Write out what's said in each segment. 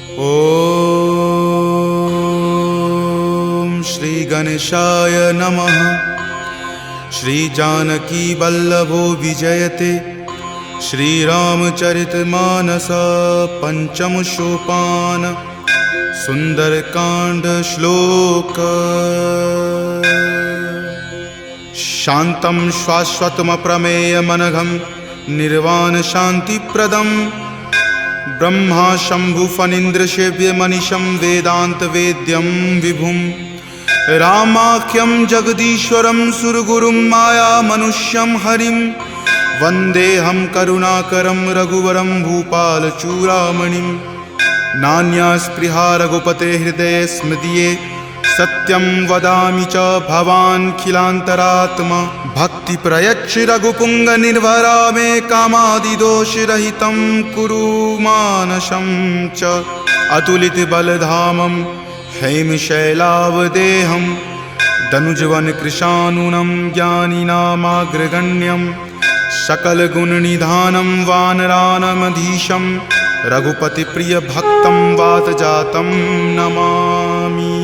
ओम श्री गणेशाय नमः। श्री जानकी वल्लभो विजयते श्री रामचरितमानस पंचम सोपान सुंदरकांड श्लोक। शांतं शाश्वतम प्रमेय मनघम निर्वाण शांतिप्रदम ब्रह्मा शंभु फणीन्द्र सेव्य मनीषं वेदांत वेद्यं विभुं रामाख्यं जगदीश्वरं सुरगुरुं माया मनुष्यं हरिं वन्देऽहं करुणाकरं रघुवरं भूपालचूडामणिं। नान्या स्पृहा रघुपते हृदये स्मृतिये सत्यं वदामि च भवान् खिलान्तरात्मा। भक्ति प्रयच्छ रघुपुंग निर्भरा मे कामादिदोषरहितं कुरु मानसं च। अतुलित बलधामं हैमशैलावदेहं दनुजवन कृशानुनं ज्ञानिनामाग्रगण्यं सकलगुणनिधानं वानरानमधीशं रघुपति प्रिय भक्तं वातजातं नमामि।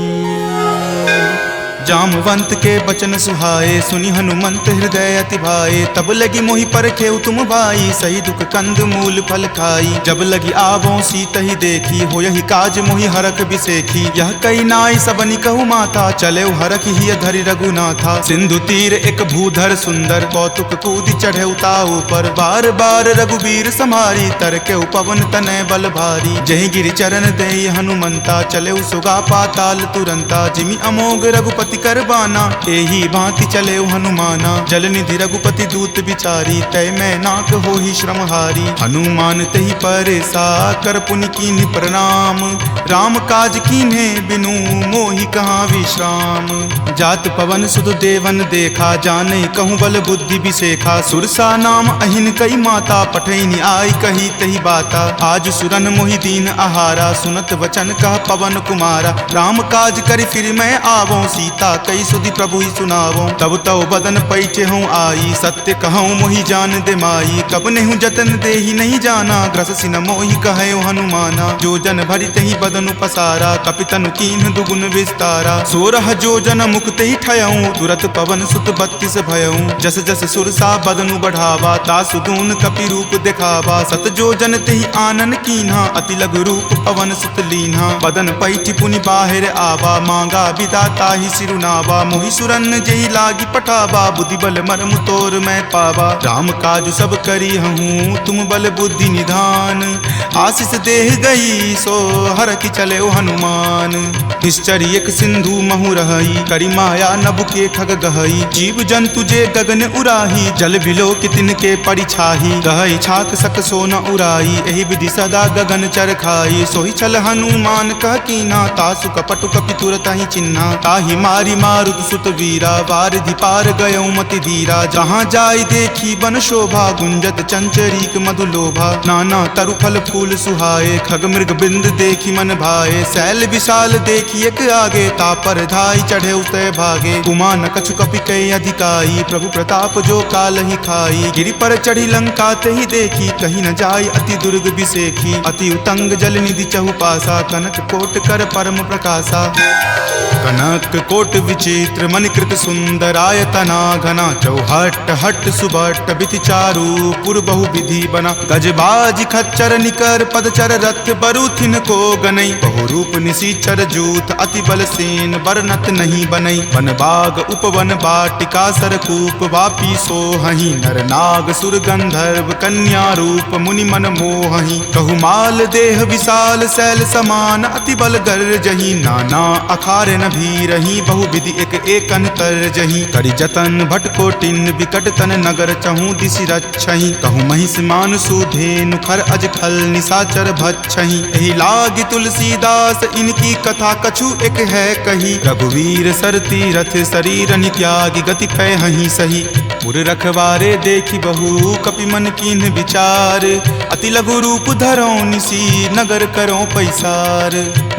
जामवंत के बचन सुहाए सुनि हनुमंत हृदय अति भाए। तब लगी मोहि परखेउ तुम भाई सही दुख कंद मूल फल खाई। जब लगी आवों सीत ही देखी हो यही काज मोहि हरख बिसेखी। यह कई नाई सबनि कहु माता चले हरख ही धरि रघुनाथा। सिंधु तीर एक भूधर सुंदर कौतुक कूद चढ़े उताऊ पर। बार बार रघुबीर समारी तरके पवन तनय बल भारी। जहि गिरि चरण देई हनुमंता चले सुगा पाताल तुरंता। जिमि अमोघ रघुपति करबाना एही भांति चले हनुमाना। जल निधि रघुपति दूत बिचारी तय मैं नाक हो ही श्रमहारी। हनुमान तही परेसा कर पुनि कीन्ह प्रणाम। राम काज कीन्हे बिनु मोहि कहाँ विश्राम। जात पवन सुत देवन देखा जाने कहूँ बल बुद्धि बिसेखा। सुरसा नाम अहिन कई माता पठैनी आई कही तही बाता। आज सुरन मोहि दीन आहारा सुनत वचन कह पवन कुमारा। राम काज करि फिर मैं आवों सीता कई सुधि प्रभु ही सुनावो। तब तव बदन पैठे हूँ आई सत्य कहूँ मोहि जान दे माई। कब नेहु जतन दे ही नहीं जाना ग्रस सिन मोहि कहे हनुमाना। जो जन भरी तही बदन पसारा कपितनु कीन्ह दुगुन विस्तारा। 16 जो जन मुक्त ही ठयऊँ तुरत पवन सुत 32 भयऊँ। जस जस सुरसा बदनु बढ़ावा तासु दून कपि रूप दिखावा। सत जो जन तही आनन कीन्हा अति लघु रूप पवन सुत लीन्हा। बदन पैठ पुनि बाहिर आवा मांगा बिदाता ही सिरुनावा। मोहि सुरन जेहि लागी पठावा बुद्धि बल मर्म तोर मैं पावा। राम काज सब करी हूँ तुम बल बुद्धि निधान। आशीष देह गई सो हर की चले हनुमान। निश्चरी एक सिंधु महु रही करी माया नभ के खग गहई। जीव जंतु जे गगन उराही जल बिलो कितिन के परिछाही। गहई छाक सक सो न उराई एहि विधि सदा गगन चर खाई। सोहि छल हनुमान कह कीन्हा तासु कपटु कपि तुरत ही चिन्हा। ताहि मारी मारुत सुत वीरा वारिधि पार गयो मति धीरा। जहाँ जाय देखी बन शोभा गुंजत चंचरीक मधु लोभा। नाना तरु फल फूल सुहाए खग मृग बिंद देखी मन भाए। शैल विशाल देखी एक आगे तापर धाई चढ़े उतय भागे। कुमान कछु कपि कई अधिकाई प्रभु प्रताप जो काल ही खाई। गिरि पर चढ़ी लंका ते ही देखी कहीं न जाय अति दुर्ग बिसेखी। अति उतंग जल निधि चहुपासा कनक कोट कर परम प्रकाशा। कनक कोट विचित्र मणिकृत सुंदरायतना घना। चौहट हट सुबट बिति चारु पुर बहु विधि बना। गजबाज खच्चर निकर पदचर रथ बरुथिन को गनई। बहुरूप निशिचर जूथ अति बल सेन बरनत नहीं बनई। वन बाग उपवन बाटिका सरकूप वापी सोहहि। नर नाग सुर गंधर्व कन्या रूप मुनि मन मोहहि। कहु माल देह विशाल शैल समान अति बल गर्जहि। नाना अखारे न भीरहि बहु विधि एक एकन तरजहि। करि जतन भटकोटिन विकट तन नगर चहु दिशि रक्षहि। कहु महिष मानसु धेनु खर अज खल निशाचर भक्षहि। एहि लागी तुलसीदास इनकी कथा कछु एक है कही। रघुवीर सर तीरथ शरीर त्यागी गति पैहि सही। पुर रखवारे देखी बहु कपि मन कीन्ह विचार। अति लघु रूप धरो निसी नगर करो पैसार।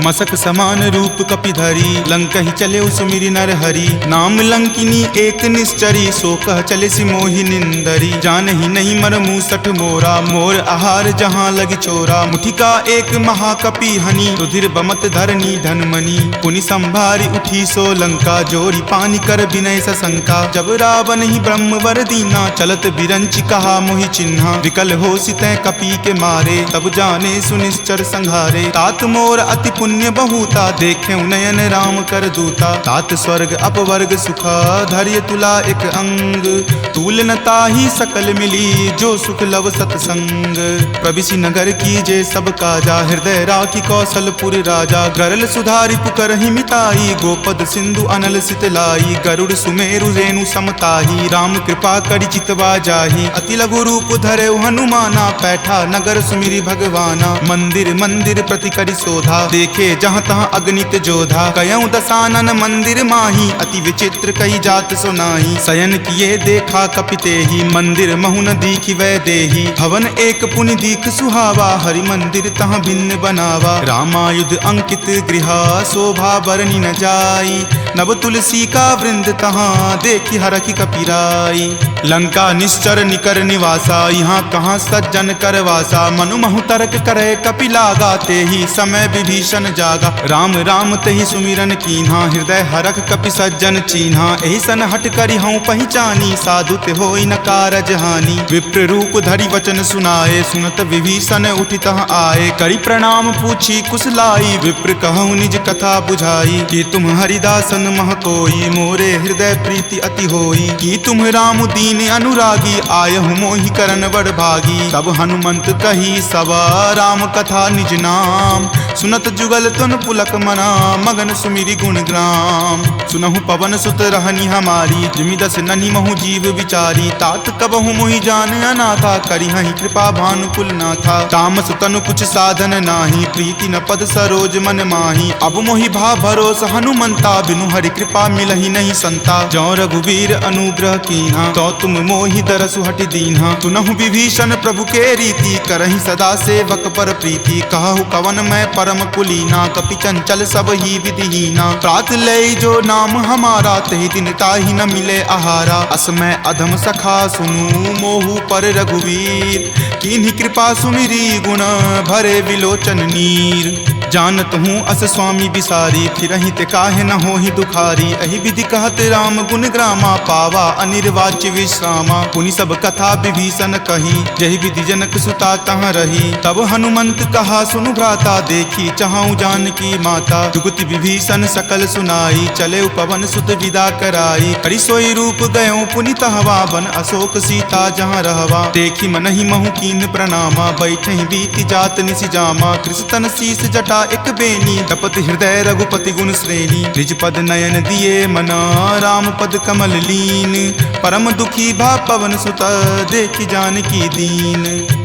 मसक समान रूप कपि धरी लंका ही चले उस सुमिरि नर हरि। नाम लंकिनी एक निश्चरी, सो कह चले सि मोहि निंदरी। जानहि नहीं मर मूसठ मोरा, मोर आहार जहाँ लगी चोरा। मुठिका एक महाकपि हनि, रुधिर बमत धरनी धनमणि। पुनि संभारी उठी सो लंका, जोरी पानी कर विनय सशंका। जब रावण ही ब्रह्म वर दीना, चलत बिरंचि कहा मोहि चिन्हा। विकल हो सितै कपि के मारे, तब जाने सुनिश्चर संघारे। तात मोर अति पुण्य बहुता, देखे नयन राम कर दूता। तात स्वर्ग अपवर्ग सुखा, धैर्य तुला एक अंग। तूल न ताहि सकल मिली, जो सुख लव सतसंग। प्रविशि नगर कीजे सब काजा, हृदय राखी कौशलपुर राजा। गरल सुधारि पुकरहि मिताई, गोपद सिंधु अनल सितलाई। गरुड़ सुमेरु रेणु समताही, राम कृपा करि चितवा जाहि। अति लघु रूप धरे हनुमाना, पैठा नगर सुमिरि भगवाना। मंदिर मंदिर प्रति करि शोधा, देखे जहाँ तहाँ अगणित जोधा। कयऊँ दसानन मंदिर माही, अति विचित्र कही जात सुनाई। शयन किए देखा कपितेहि, मंदिर महु न दीखि वै देहि। भवन एक पुनि दीख सुहावा, हरि मंदिर तहाँ भिन्न बनावा। रामायुध अंकित गृहा, शोभा बरनि न जाई। नव तुलसी का वृंद तहाँ, देखि हरखि कपिराई। लंका निश्चर निकर निवासा, यहाँ कहाँ सज्जन कर वासा। मनु महु तर्क करे कपि लागा, तेहि समय विभीषण जागा। राम राम तेहि सुमिरन कीन्हा, हृदय हरख कपि सज्जन चीन्हा। एहि सन हट करि हऊँ पहिचानी, साधु ते होई न कारज हानि। विप्र रूप धरि वचन सुनाए, सुनत विभीषण उठि तहाँ आए। करि प्रणाम पूछी कुशलाई, विप्र कहूँ निज कथा बुझाई। कि तुम हरिदासन मह कोई, मोरे हृदय प्रीति अति होई। कि तुम राम दीन अनुरागी, आयहु मोहि करन बड़ भागी। तब हनुमंत कही सवा, राम कथा निज नाम। सुनत जुगल तुन पुलक मना, मगन सुमिरि गुण ग्राम। सुनहु पवन सुत रहनी हमारी, जिमि दस ननि महु जीव विचारी। तात कबहु मोहि जान अनाथा, करिहहि कृपा भानुकुल नाथा। तामस तनु कुछ साधन नाही, प्रीति न पद सरोज मन माही। अब मोहि भा भरोस हनुमंता, बिनु हरि कृपा मिलहि नहीं संता। जौ रघुवीर अनुग्रह कीन्हा, तो तुम मोहि दरसु हटि दीन्हा। सुनहु विभीषण प्रभु के रीति, करहि सदा सेवक पर प्रीति। कहु कवन मैं परम कुलीना, कपि चंचल सब ही विधिहीना। प्रात लय जो नाम हमारा, तहि दिन ताहि न मिले आहारा। असमय अधम सखा सुनु, मोहु पर रघुवीर। कीन्ही कृपा सुमिरि गुण, भरे विलोचन नीर। जानत हूँ अस स्वामी बिसारी, फिरहि ते काहे न होहि दुखारी। एहि विधि कहत राम गुण ग्रामा, पावा अनिर्वाच्य विश्रामा। पुनि सब कथा विभीषण कही, जहि विधि जनक सुता तहाँ रही। तब हनुमंत कहा सुनु भ्राता, देखी चाहूँ जानकी माता। जुगति विभीषण सकल सुनाई, चले पवन सुत विदा कराई। हरि सोई रूप गयो पुनि तहवा, बन अशोक सीता जहाँ रहवा। देखी मनहि महु कीन प्रणामा, बैठहि बीति जात निसि जामा। कृष्ण शीस जटा एक बेनी, तपत हृदय रघुपति गुण श्रेणी। निज पद नयन दिए मना, राम पद कमल लीन। परम दुखी भा पवन सुत, देखि जानकी दीन।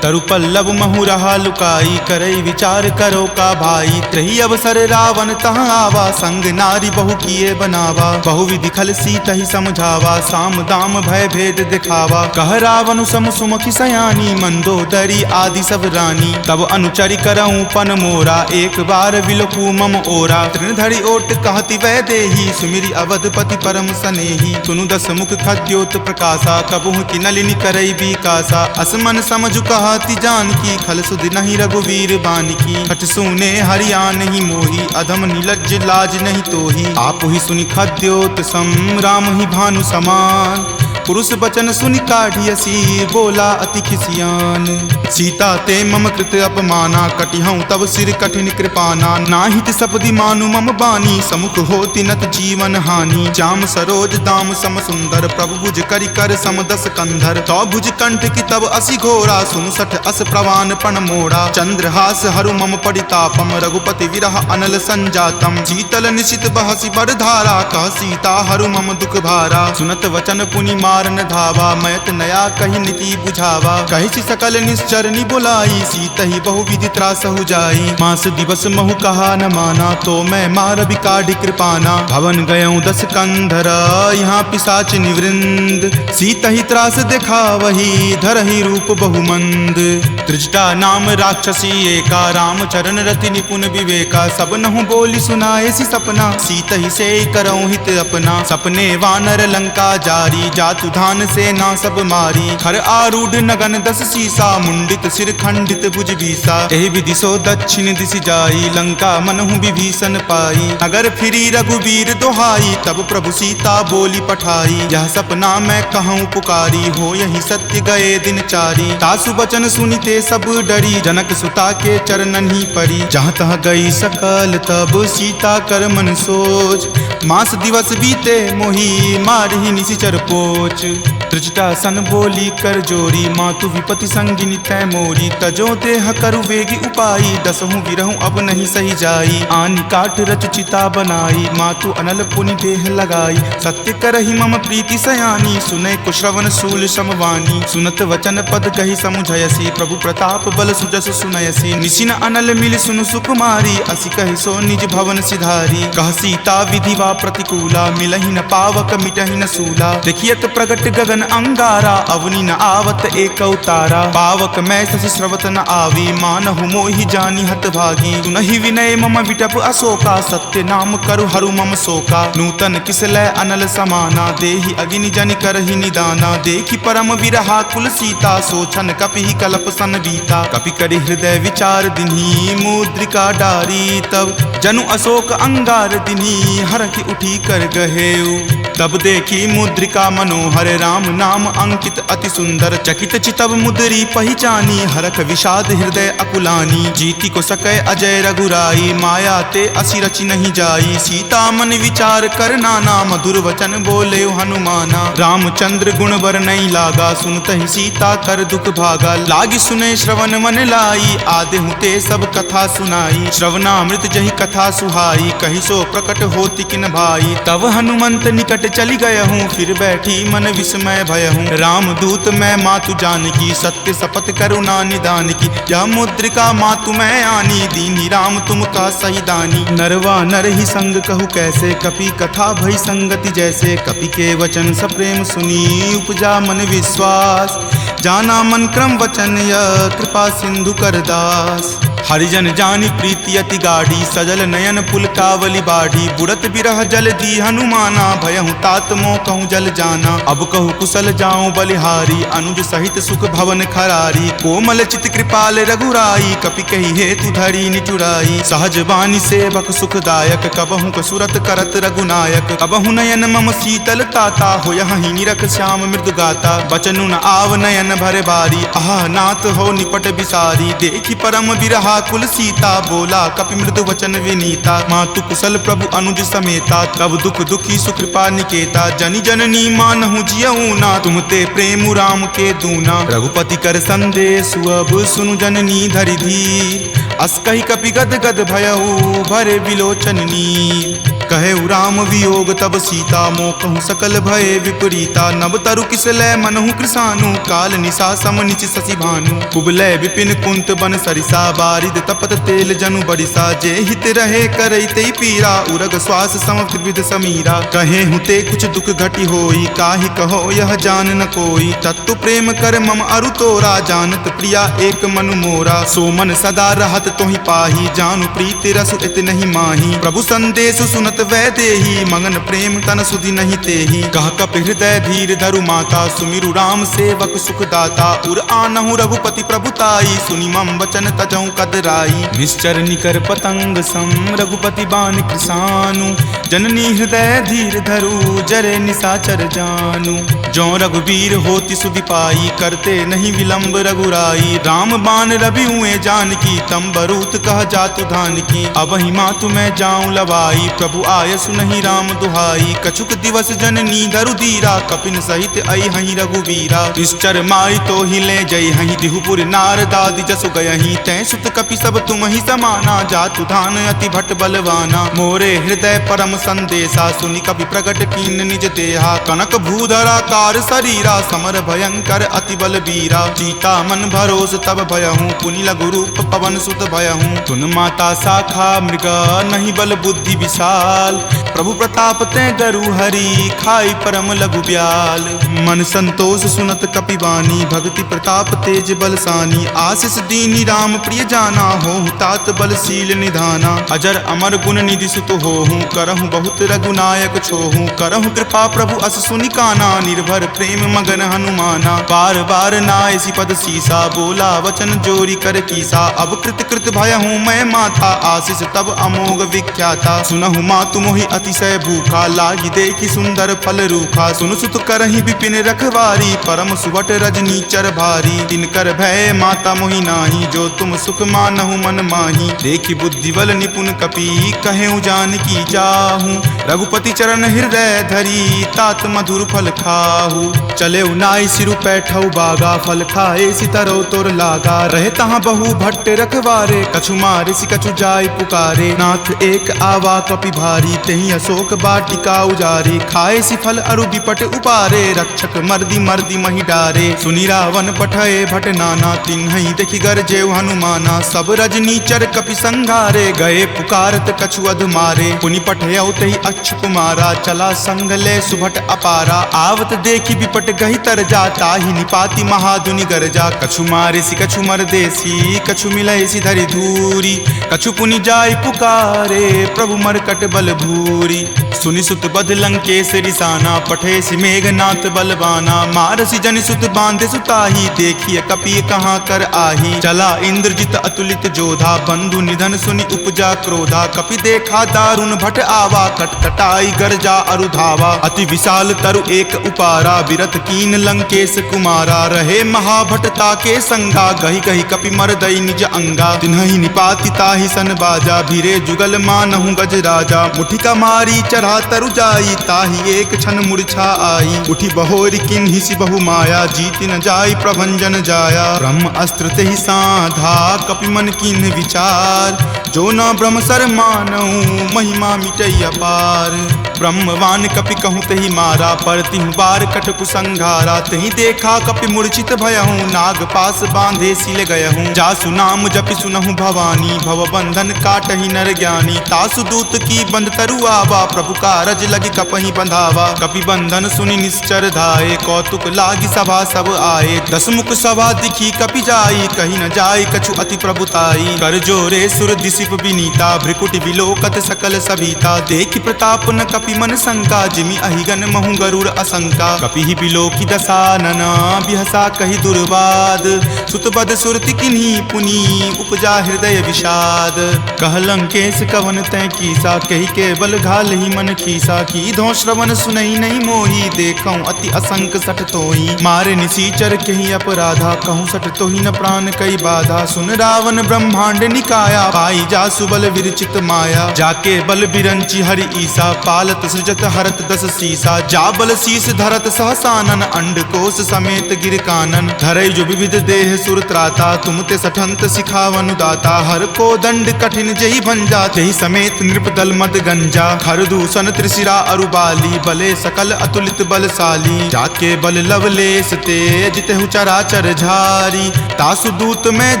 तरु पल्लव महु रहा लुकाई, करई विचार करो का भाई। त्रही अवसर रावण तहाँ आवा, संग नारी बहु किए बनावा। बहु विधि खल सीतहि समझावा, साम दाम भय भेद दिखावा। कह रावण सम सुमुखि सयानी, मंदोदरी आदि सब रानी। तब अनुचरि करऊँ पन मोरा, एक बार विलोकू मम ओरा। तृणधरि ओट कहति वै देही, सुमिरि अवधपति परम सनेही। सुनु दस मुख खद्योत प्रकाशा, कबहुँ की नलिनी करई बिकासा। असमन समझु कहति जानकी, खल सुधि नहीं रघुवीर बानकी। हठ सुने हरिया नहीं मोही, अधम नीलज्ज लाज नहीं तोही। आप ही सुनि खद्योत सम, राम ही भानु समान। पुरुष बचन सुनि काढ़ियसी, बोला अति खिसियान। सीता ते मम कृत अपमाना, कटिहऊँ तब सिर कठिन कृपाना। नाहित सपदि मानु मम बानी, समुख होति नत जीवन हानि। जाम सरोज दाम सम सुंदर, प्रभु भुज करि कर सम दस कंधर। तो भुज कंठ की तब असी घोरा, सुनु सठ अस प्रवान पण मोड़ा। चंद्रहास हरु मम परितापम, रघुपति विरह अनल संजातम। शीतल निशित बहसी बर धारा, कह सीता हरु मम दुख भारा। सुनत वचन पुनि मारन धावा, मयत नया कही नीति बुझावा। कही सकल निश्चर नि बुलाई, सीत ही बहुविधि त्रास हो जाई। मास दिवस महु कहा न माना, तो मैं मार बिकाढ़ी कृपाना। भवन गयऊँ 10 कंधर, यहाँ पिशाच निवृंद। सीत ही त्रास देखा वही, धरहि रूप बहुमंद। त्रिजटा नाम राक्षसी एका, राम चरण रति निपुण विवेका। सब नहु बोली सुनाए सी सपना, सीत ही से करऊँ हित अपना। सपने वानर लंका जारी, जातु धान से ना सब मारी। खर आरूढ़ नगन 10 सीसा, मुंडित सिर खंडित भुज भीसा। एहि विधि सो दक्षिण दिशि जाई, लंका मनहु विभीषण पाई। अगर फिरी रघुवीर दोहाई, तब प्रभु सीता बोली पठाई। यह सपना मैं कहूँ पुकारी, हो यही सत्य गए दिन चारी। तासु बचन सुनिते सब डरी, जनक सुता के चरणन ही परी। जहाँ तहाँ गई सकल तब सीता कर मन सोच। मास दिवस बीते मोही, मारहि निशिचर पोच। त्रिजटा सन बोली कर जोरी, मातु विपति संगिनी तै मोरी। तजो देह करु वेगी उपाई, 10 विरहूँ अब नहीं सही जाई। आनि काठ रच चिता बनाई, मातु अनल पुनि देह लगाई। सत्य करहि मम प्रीति सयानी, सुनै कुश्रवण शूल समवानी। सुनत वचन पद कहि समुझयसी, प्रभु प्रताप बल सुजस सुनयसी। निशिन अनल मिल सुनु सुकुमारी, असि कहि सो निज भवन सिधारी। कह सीता विधि वा प्रतिकूला, मिलहि न पावक मिटहि न सूला। देखियत प्रगट गगन अंगारा, अवनि न आवत एक अवतारा। पावक मैं शशि स्रवत न आवी, मानहु मोहि जानी हत भागी। सुनहि विनय मम विटप अशोका, सत्य नाम करु हरु मम शोका। नूतन किसलै अनल समाना, देहि अग्नि जनि करहि निदाना। देखि परम विरहा कुल सीता, सोचन कपि कलप सन बीता। कपि करि हृदय विचार दिन्ही, मुद्रिका डारी। तब जनु अशोक अंगार दिन्ही, हरखि उठी कर गहेऊ। तब देखी मुद्रिका मनोहर, राम नाम अंकित अति सुंदर। चकित चितव मुद्री पहचानी, हरख विषाद हृदय अकुलानी। जीति को सकै अजय रघुराई, माया ते असि रचि नहीं जाई। सीता मन विचार कर नाना, मधुर वचन बोले हनुमाना। रामचंद्र गुण वर नहीं लागा, सुनत ही सीता कर दुख भागा। लागी सुने श्रवण मन लाई, आदेहु ते सब कथा सुनाई। श्रवणामृत जहि कथा सुहाई, कहि सो प्रकट होति किन भाई। तब हनुमंत निकट चली गए हूँ, फिर बैठी मन विस्मय भय हूँ। राम दूत मैं मातु जानकी, सत्य शपथ करुणा निदान की। यह मुद्रिका मातु मैं आनी, दीनी राम तुम का सही दानी। नरवा नर ही संग कहु कैसे, कपि कथा भई संगति जैसे। कपि के वचन सप्रेम सुनी, उपजा मन विश्वास। जाना मन क्रम वचन यह, कृपा सिंधु कर दास। हरिजन जानी प्रीति अति गाढ़ी, सजल नयन पुलकावली बाढ़ी। बुड़त बिरह जल दी हनुमाना, भयहु तात मोह कहूँ जल जाना। अब कहु कुशल जाऊँ बलिहारी, अनुज सहित सुख भवन खरारी। कोमल चित कृपाल रघुराई, कपि कही हेतु धरी निचुराई। सहज बानी सेवक सुखदायक, कबहु कसुरत करत रघुनायक। कबहु नयन मम शीतल ताता, हो यही निरख श्याम मृदु गाता। बचनु न आव नयन भरे बारी, आह नाथ हो निपट बिसारी। देखि परम बिरहा कुल सीता, बोला कपि मृदु वचन विनीता। मातु कुशल प्रभु अनुज समेता, तब दुख दुखी सुकृपा निकेता। जनि जननी मानहु जियऊ ना, तुम ते प्रेम राम के दूना। रघुपति कर संदेश अब सुनु जननी धरि धीर। अस कहि कपि गद गद भयऊ, भरे विलोचन नीर। कहे राम वियोग तब सीता, मोह कहूँ सकल भय विपरीता। नभ तरु किसलै मनहु कृसानु, काल निशा सम निचि शशि भानु। कुबलय विपिन कुंत बन सरिसा, बारिद तपत तेल जनु बरिसा। जे हित रहे करैते पीरा, उरग श्वास सम त्रिविध समीरा। कहे हुते कुछ दुख घटी होई, काहि कहो यह जान न कोई। तत्तु प्रेम कर मम अरु तोरा, जानत प्रिया एक मनु मोरा। सो मन सदा रहत तोहि पाही, जानु प्रीति रस इत नहीं माही। प्रभु संदेश सुनत वै देही, मगन प्रेम तन सुधि नहीं तेही। कह कपि हृदय धीर धरु माता, सुमिरु राम सेवक सुख दाता। उर आनहु रघुपति प्रभुताई, सुनि मम वचन तजऊँ कदराई। निश्चर निकर पतंग सम, रघुपति बान कृसानु। जननी हृदय धीर धरु, जरे निशाचर जानु। जो रघुवीर होति सुधि पाई, करते नहीं विलंब रघुराई। राम बान रवि हुए जानकी, तम बरूत कह जातु धान की। अब ही मातु मैं जाऊँ लवाई, प्रभु आय सुनहि राम दुहाई। कछुक दिवस जननी धरु धीरा, कपिन सहित आई हहीं रघुवीरा। निश्चर माई तो ही ले जई हहीं, दिहुपुर नारदादि जसु गयहीं। तै सुत कपि सब तुम ही समाना, जातु धान अति भट बलवाना। मोरे हृदय परम संदेशा सुनि कपि प्रगट कीन निज देहा कनक भूधराकार शरीरा समर भयंकर अति बल बीरा सीता मन भरोस तब भयहूँ पुनि लघु रूप पवन सुत भयहूँ तुन माता शाखा मृग नहीं बल बुद्धि विशाल प्रभु प्रताप ते गरु हरि खाई परम लघु ब्याल मन संतोष सुनत कपि वाणी भक्ति प्रताप तेज बलसानी आशीष दीनी राम प्रिय जाना हो तात बलशील निधाना अजर अमर गुण निधि सुत होहूँ करहूँ बहुत रघुनायक छोहूँ करहूँ कृपा प्रभु अस सुनि काना निर्भर प्रेम मगन हनुमाना बार बार नायसी पद सीसा बोला वचन जोरी कर कीसा अब कृत कृत भयहूँ मैं माता आशीष तब अमोघ विख्याता सुनहु मातु मोहि अतिशय भूखा लागी देखी सुंदर फल रूखा सुन सुत करहि विपिन रखवारी परम सुवट रजनी चर भारी तिनकर भय माता मोहि नाही जो तुम सुख मानहु मन माही देखी बुद्धि बल निपुण कपि कहेउ जानकी चाहूं रघुपति चरण हृदय धरी तात मधुर फल खाहू चले नाई सिरु पैठौ बागा फल खाए सितरो तोर लागा रहे तहाँ बहु भट्ट रखवारे कछु मारे सि कछु जाय पुकारे नाथ एक आवा कपि भारी तेहि अशोक बाटिका उजारे खाए सि फल अरु बिपट उपारे रक्षक मर्दी मर्दी महि डारे सुनि रावण पठये भट नाना तिन्हि देखि गरजेउ हनुमाना सब रजनी चर कपि संघारे गए पुकारत कछु अध मारे पुनि पठयौ तेहि अच्छ कुमारा चला संग ले सुभट अपारा आवत देखि विपट गहि तर जाता ही निपाति महादुनि गरजा कछु मारे सि कछु मर देसी कछु मिलय सि धरि धूरी कछु पुनि जाय पुकारे प्रभु मरकट बल भूरी सुनि सुत बध लंकेश रिसाना पठे सि मेघनाथ बलवाना मारसि जनि सुत बांधे सुताही देखिए कपि कहाँ कर आही चला इंद्रजित अतुलित जोधा बंधु निधन सुनि उपजा क्रोधा कपि देखा दारुण भट आवा कटकटाई गरजा अरु धावा अति विशाल तरु एक उपारा विरत कीन लंकेश कुमारा रहे महाभटता के संगा गहि गहि कपि मरदई निज अंगा तिन्हि निपाति ताहि सन बाजा भीरे जुगल मानहु गज राजा मुठिका मारी चढ़ा तरु जाई ताहि एक क्षण मूर्छा आई उठी बहोरी किन्हि सि बहु माया जीत न जाई प्रभंजन जाया ब्रह्म अस्त्र तेहि साधा कपि मन किन्हि विचार जो न ब्रह्म सर मानहु महिमा मिटई अपार ब्रह्मवान कपि कहूँ तेहि मारा पर तिहु बार कट कुसंघारा तेहि देखा कपि मूर्छित भयहूँ नाग पास बांधे सिल गयहूँ जासु नाम जपि सुनहु भवानी भव बंधन काटहि नर ज्ञानी तासु दूत की बंध तरु आवा प्रभु कारज लगी कपहि बंधावा कपि बंधन सुनि निश्चर धाये कौतुक लागी सभा सब आए दस मुख सभा दिखी कपि जाई कहीं न जाई कछु अति प्रभुताई कर जोरे सुर दिसिप विनीता भ्रिकुटि विलोकत सकल सभीता देखि प्रताप न कपि मन शंका जिमि अहिगन महु गरुड़ असंका कपि ही बिलोकी दसानना बिहसा कहि दुर्वाद सुतबद सुरति किन्ही पुनि उपजा हृदय विषाद कह लंकेश कवन तै कीसा कहि केवल घाल ही मन खीसा की धो श्रवण सुनई नहीं मोही देखऊं अति असंक सठ तोही मारे निसीचर कहि अपराधा कहूँ सठ तोही न प्राण कई बाधा सुन रावण ब्रह्मांड निकाया पाई जासु बल विरचित माया जाके बल बिरंची हरि ईसा पालत सृजत हरत दस सीसा जा बल शीस धरत सहसानन अंड कोश समेत गिर कानन धरई जो विविध देह सुर त्राता तुम ते सठंत सिखावनु दाता हर को दंड कठिन जही भंजा तेहि समेत नृपदल मद गंजा हर दूषण त्रिशिरा अरुबाली बले सकल अतुलित बलशाली जाके बल लवलेस तेज तेहु चराचर झारी तासु दूत में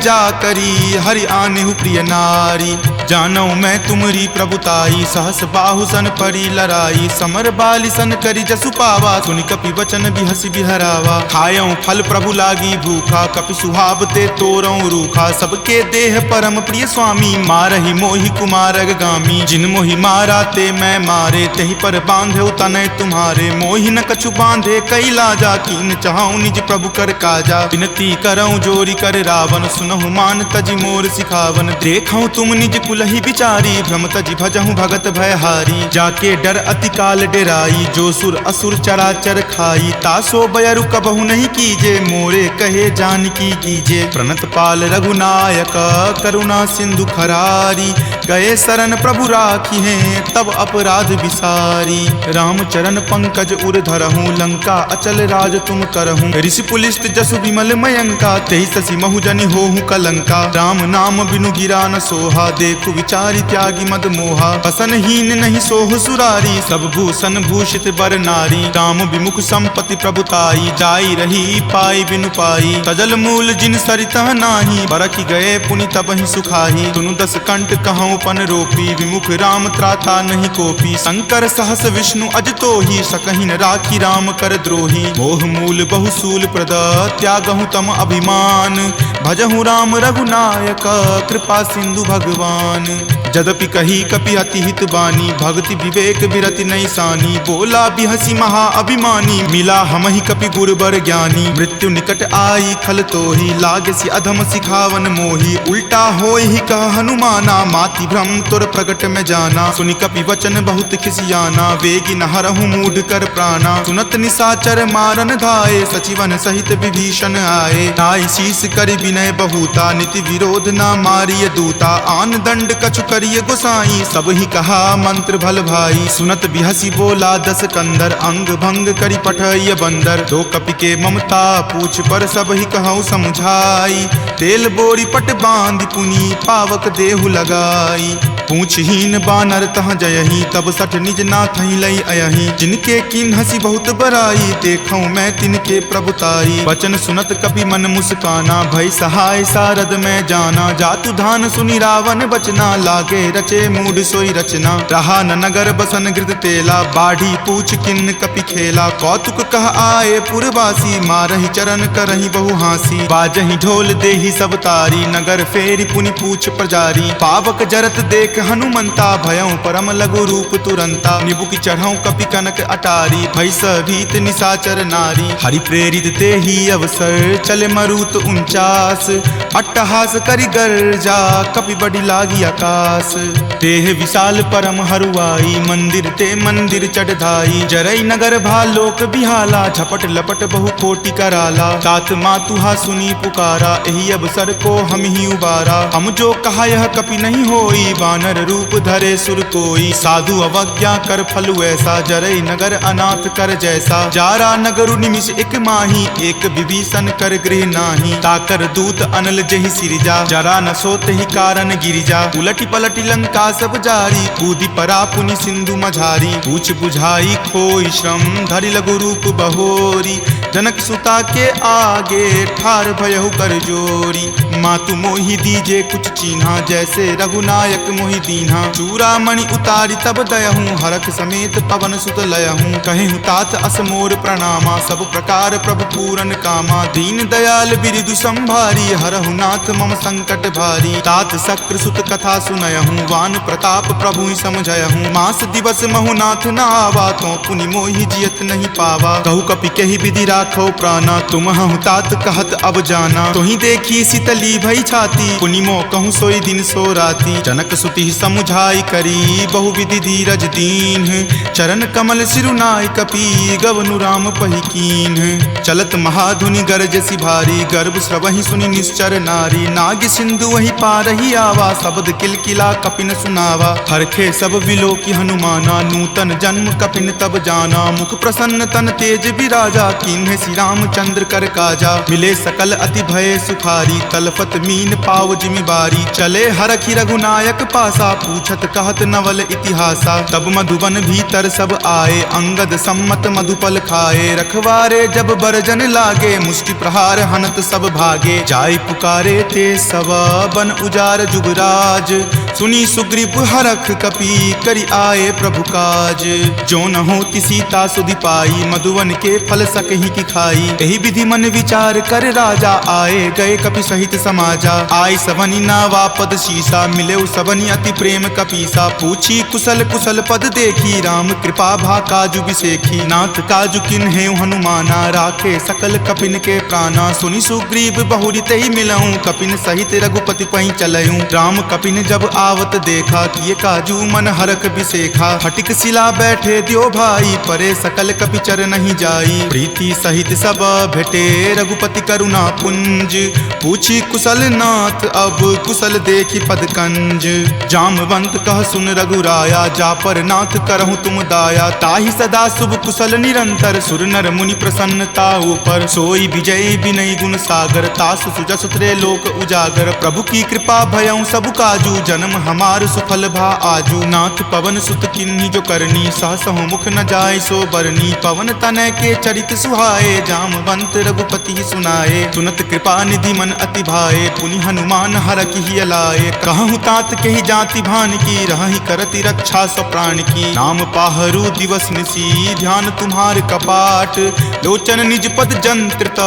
जा करी हरि आनेहु प्रिय नारी जानौ मैं तुमरी प्रभुताई सहस बाहु सन परी लराई समर बाली सन करी जसु पावा सुनि कपि वचन बिहसि बिहरावा खायौ फल प्रभु लागी भूखा कपि सुहाव ते तोरौ रूखा सबके देह परम प्रिय स्वामी मारहि मोहि कुमारग गामी जिन मोहि मारा ते मैं मारे तेहि पर बांधे तनय तुम्हारे मोहि न कछु बांधे कई लाजा कीन चाहूं निज प्रभु कर काजा विनती करऊं जोरी कर रावण सुनहु मान तजि मोर सिखावन देखऊं तुम निज कुलहि बिचारी भ्रम तजि भजहु भगत भयहारी जाके डर डर अति काल डेराई, जो सुर असुर चराचर खाई, तासो बयरु कबहु नहीं कीजे, मोरे कहे जानकी कीजे। प्रणत पाल रघुनायक करुणा सिंधु खरारी, गए शरण प्रभु राखी हैं तब अपराध विसारी। रामचरण पंकज उर धरहूँ, लंका अचल राज तुम करहूँ। ऋषि पुलिस्त जसु विमल मयंका, तेहि ससी महु होहु कलंका। राम नाम बिनु गिरा न सोहा, देखु विचारि त्यागी मद मोहा। बसनहीन नहीं सोह सुरारी, सब भूषण भूषित बर नारी। राम विमुख संपत्ति प्रभुताई, जाई रही पाई बिनु पाई। तजल मूल जिन सरितह नाही, बरखि गए पुनि तबहि सुखाही। सुनु दस कंठ कहूँ पन रोपी, विमुख राम त्राता नहीं कोपी। शंकर सहस विष्णु अज तोहि, सकहि न राखी राम कर द्रोही। मोह मूल बहुसूल प्रद, त्यागहु तम अभिमान। भजहु राम रघुनायक, कृपा सिंधु भगवान। जदपि कही कपि अति हित बानी, भक्ति विवेक विरति नहीं सानी। बोला बिहसी महा अभिमानी, मिला हमहि कपि गुरबर ज्ञानी। मृत्यु निकट आई खल तोहि, लागसी अधम सिखावन मोहि। उल्टा होय ही कह हनुमाना, माति भ्रम तुर प्रगट में जाना। सुनि कपि वचन बहुत खिसियाना, वेगी न हरहु मूढ़ कर प्राणा। सुनत निसाचर मारन धाये, सचिवन सहित विभीषण आए। नाई शीस करि विनय बहुता, नीति विरोध न मारिय दूता। आन दंड कछु करिय गोसाई, सब ही कहा मंत्र भल भाई। सुनत बिहसी बोला दस कंदर, अंग भंग करि पठय बंदर। दो कपि के ममता पूछ पर, सब ही कहूँ समझाई। तेल बोरी पट बांध पुनी, पावक देहु लगाई। पूछहीन बानर तह जयही, तब सठ निज नाथहि लई अयही। जिनके किन हसी बहुत बराई, देखूं मैं तिनके प्रभुताई। वचन सुनत कपि मन मुस्काना, भय सहाय सारद में जाना। जातु धान सुनि रावण बचना, लागे रचे मूढ़ सोई रचना। रहा न नगर बसन गृत तेला, बाढ़ी पूछ किन्न कपि खेला। कौतुक कह आए पुरवासी, मारहि चरण करहि बहु हासी। बाजहि ढोल देहि सब तारी, नगर फेरि पुनि पूछ प्रजारी। पावक जरत देख हनुमंता, भयं परम लघु रूप तुरंता। निबुक चढ़ऊ कपि कनक अटारी, भय भीत निसाचर नारी। हरि प्रेरित तेहि अवसर, चले मरुत 49। अट्टहास करि गर्जा, कपि बड़ी लागी आकाश। तेह विशाल परम हरुआई, मंदिर ते मंदिर चढ़ाई। जरई नगर भालोक बिहाला, झपट लपट बहु कोटि कराला। तात मातुहा सुनी पुकारा, एहि अवसर को हम ही उबारा। हम जो कहा यह कपि नहीं होई, वानर रूप धरे सुर कोई। साधु अवज्ञा कर फल ऐसा, जरई नगर अनाथ कर जैसा। जारा नगरु निमिष एक माही, एक विभीषण कर गृह नाही। ताकर दूत अनल जहि सिरिजा, जरा न सोत ही कारण गिरिजा। उलटी पलटी लंका सब जारी, कूदी परा पुनि सिंधु मझारी। पूछ बुझाई खोई श्रम, धरि लघु रूप बहोरी। जनक सुता के आगे, ठार भयहु कर जोरी। मातु मोहि दीजे कुछ चीन्हा, जैसे रघुनायक मोहि दीन्हा। चूड़ामणि उतारी तब दयहूँ, हरख समेत पवन सुत लयहूँ। कहेहूँ तात असमोर प्रणामा, सब प्रकार प्रभु पूरन कामा। दीन दयाल बिरिदु संभारी, हरहु नाथ मम संकट भारी। तात शक्र सुत कथा सुनयहूँ, वान प्रताप प्रभु ही समझयहूँ। मास दिवस महु नाथ न आवा, तो पुनि मोहि जियत नहीं पावा। कहु कपि कहि विधि राखो प्राणा, तुम हूँ तात कहत अब जाना। तुहि देखी शीतली भई छाती, पुनि मो कहूँ सोई दिन सो राती। जनक सुति समुझाई करी, बहु विधि धीरज दीन। चरण कमल सिरुनाई कपि, गवनु राम पहि कीन। चलत महाधुनि गरजसि भारी, गर्भ स्रवहि सुनि निश्चर नारी। नाग सिंधु वही पारहि आवा, शब्द किलकिला कपिन सुनावा। हरखे सब विलोकि हनुमाना, नूतन जन्म कपिन तब जाना। मुख प्रसन्न तन तेज विराजा, कीन्हे श्री रामचंद्र कर काजा। मिले सकल अति भय सुखारी, तलफत मीन पाव जिमिबारी। चले हरखि रघुनायक पासा, पूछत कहत नवल इतिहासा। तब मधुबन भीतर सब आए, अंगद सम्मत मधुपल खाए। रखवारे जब बरजन लागे, मुष्टि प्रहार हनत सब भागे। जाय पुकारे ते सब, बन उजार जुगराज। सुनी सुग्रीव हरख कपि, करि आए प्रभु काज। जो न होति सीता सुधि पाई, मधुवन के फल सकहि की दिखाई। यही विधि मन विचार कर राजा, आए गए कपि सहित समाजा। आई सबनी नावा पद शीसा, मिले सबनी अति प्रेम कपीसा। पूछी कुशल कुशल पद देखी, राम कृपा भा काजु बिसेखी। नाथ काजु किन्हे हनुमाना, राखे सकल कपिन के प्राणा। सुनि सुग्रीव बहुरी ही मिलऊं, कपिन सहित रघुपति पहि चलऊं। राम कपिन जब आवत देखा, किए काजू मन हरक बिसेखा। फटिक शिला बैठे द्यो भाई, परे सकल कपिचर नहीं जाई। प्रीति सहित सब भेटे, रघुपति करुणा पुंज। पूछी कुशल नाथ, अब कुशल देखी पद कंज। जामवंत कह सुन रघुराया, जा पर नाथ करहु तुम दाया। ताहि सदा शुभ कुशल निरंतर, सुर नर मुनि प्रसन्नता ऊपर। सोई विजय विनय गुण सागर, तासु सुजस त्रय लोक उजागर। प्रभु की कृपा भयउ सब काजू, जन्म हमार सुफल भा आजू। नाथ पवन सुत किन्ही जो करनी, सहसहु मुख न जाय सो बरनी। पवन तनय के चरित सुहाए, जामवंत रघुपति सुनाए। सुनत कृपा निधि मन अति भाए, पुनि हनुमान हरखि हिय लाए। कहूँ तात के ही जाति भान की, रहहि करति रक्षा स्व प्राण की। नाम पाहरू दिवस निसी, ध्यान तुम्हार कपाट। लोचन निज पद जंत्रित,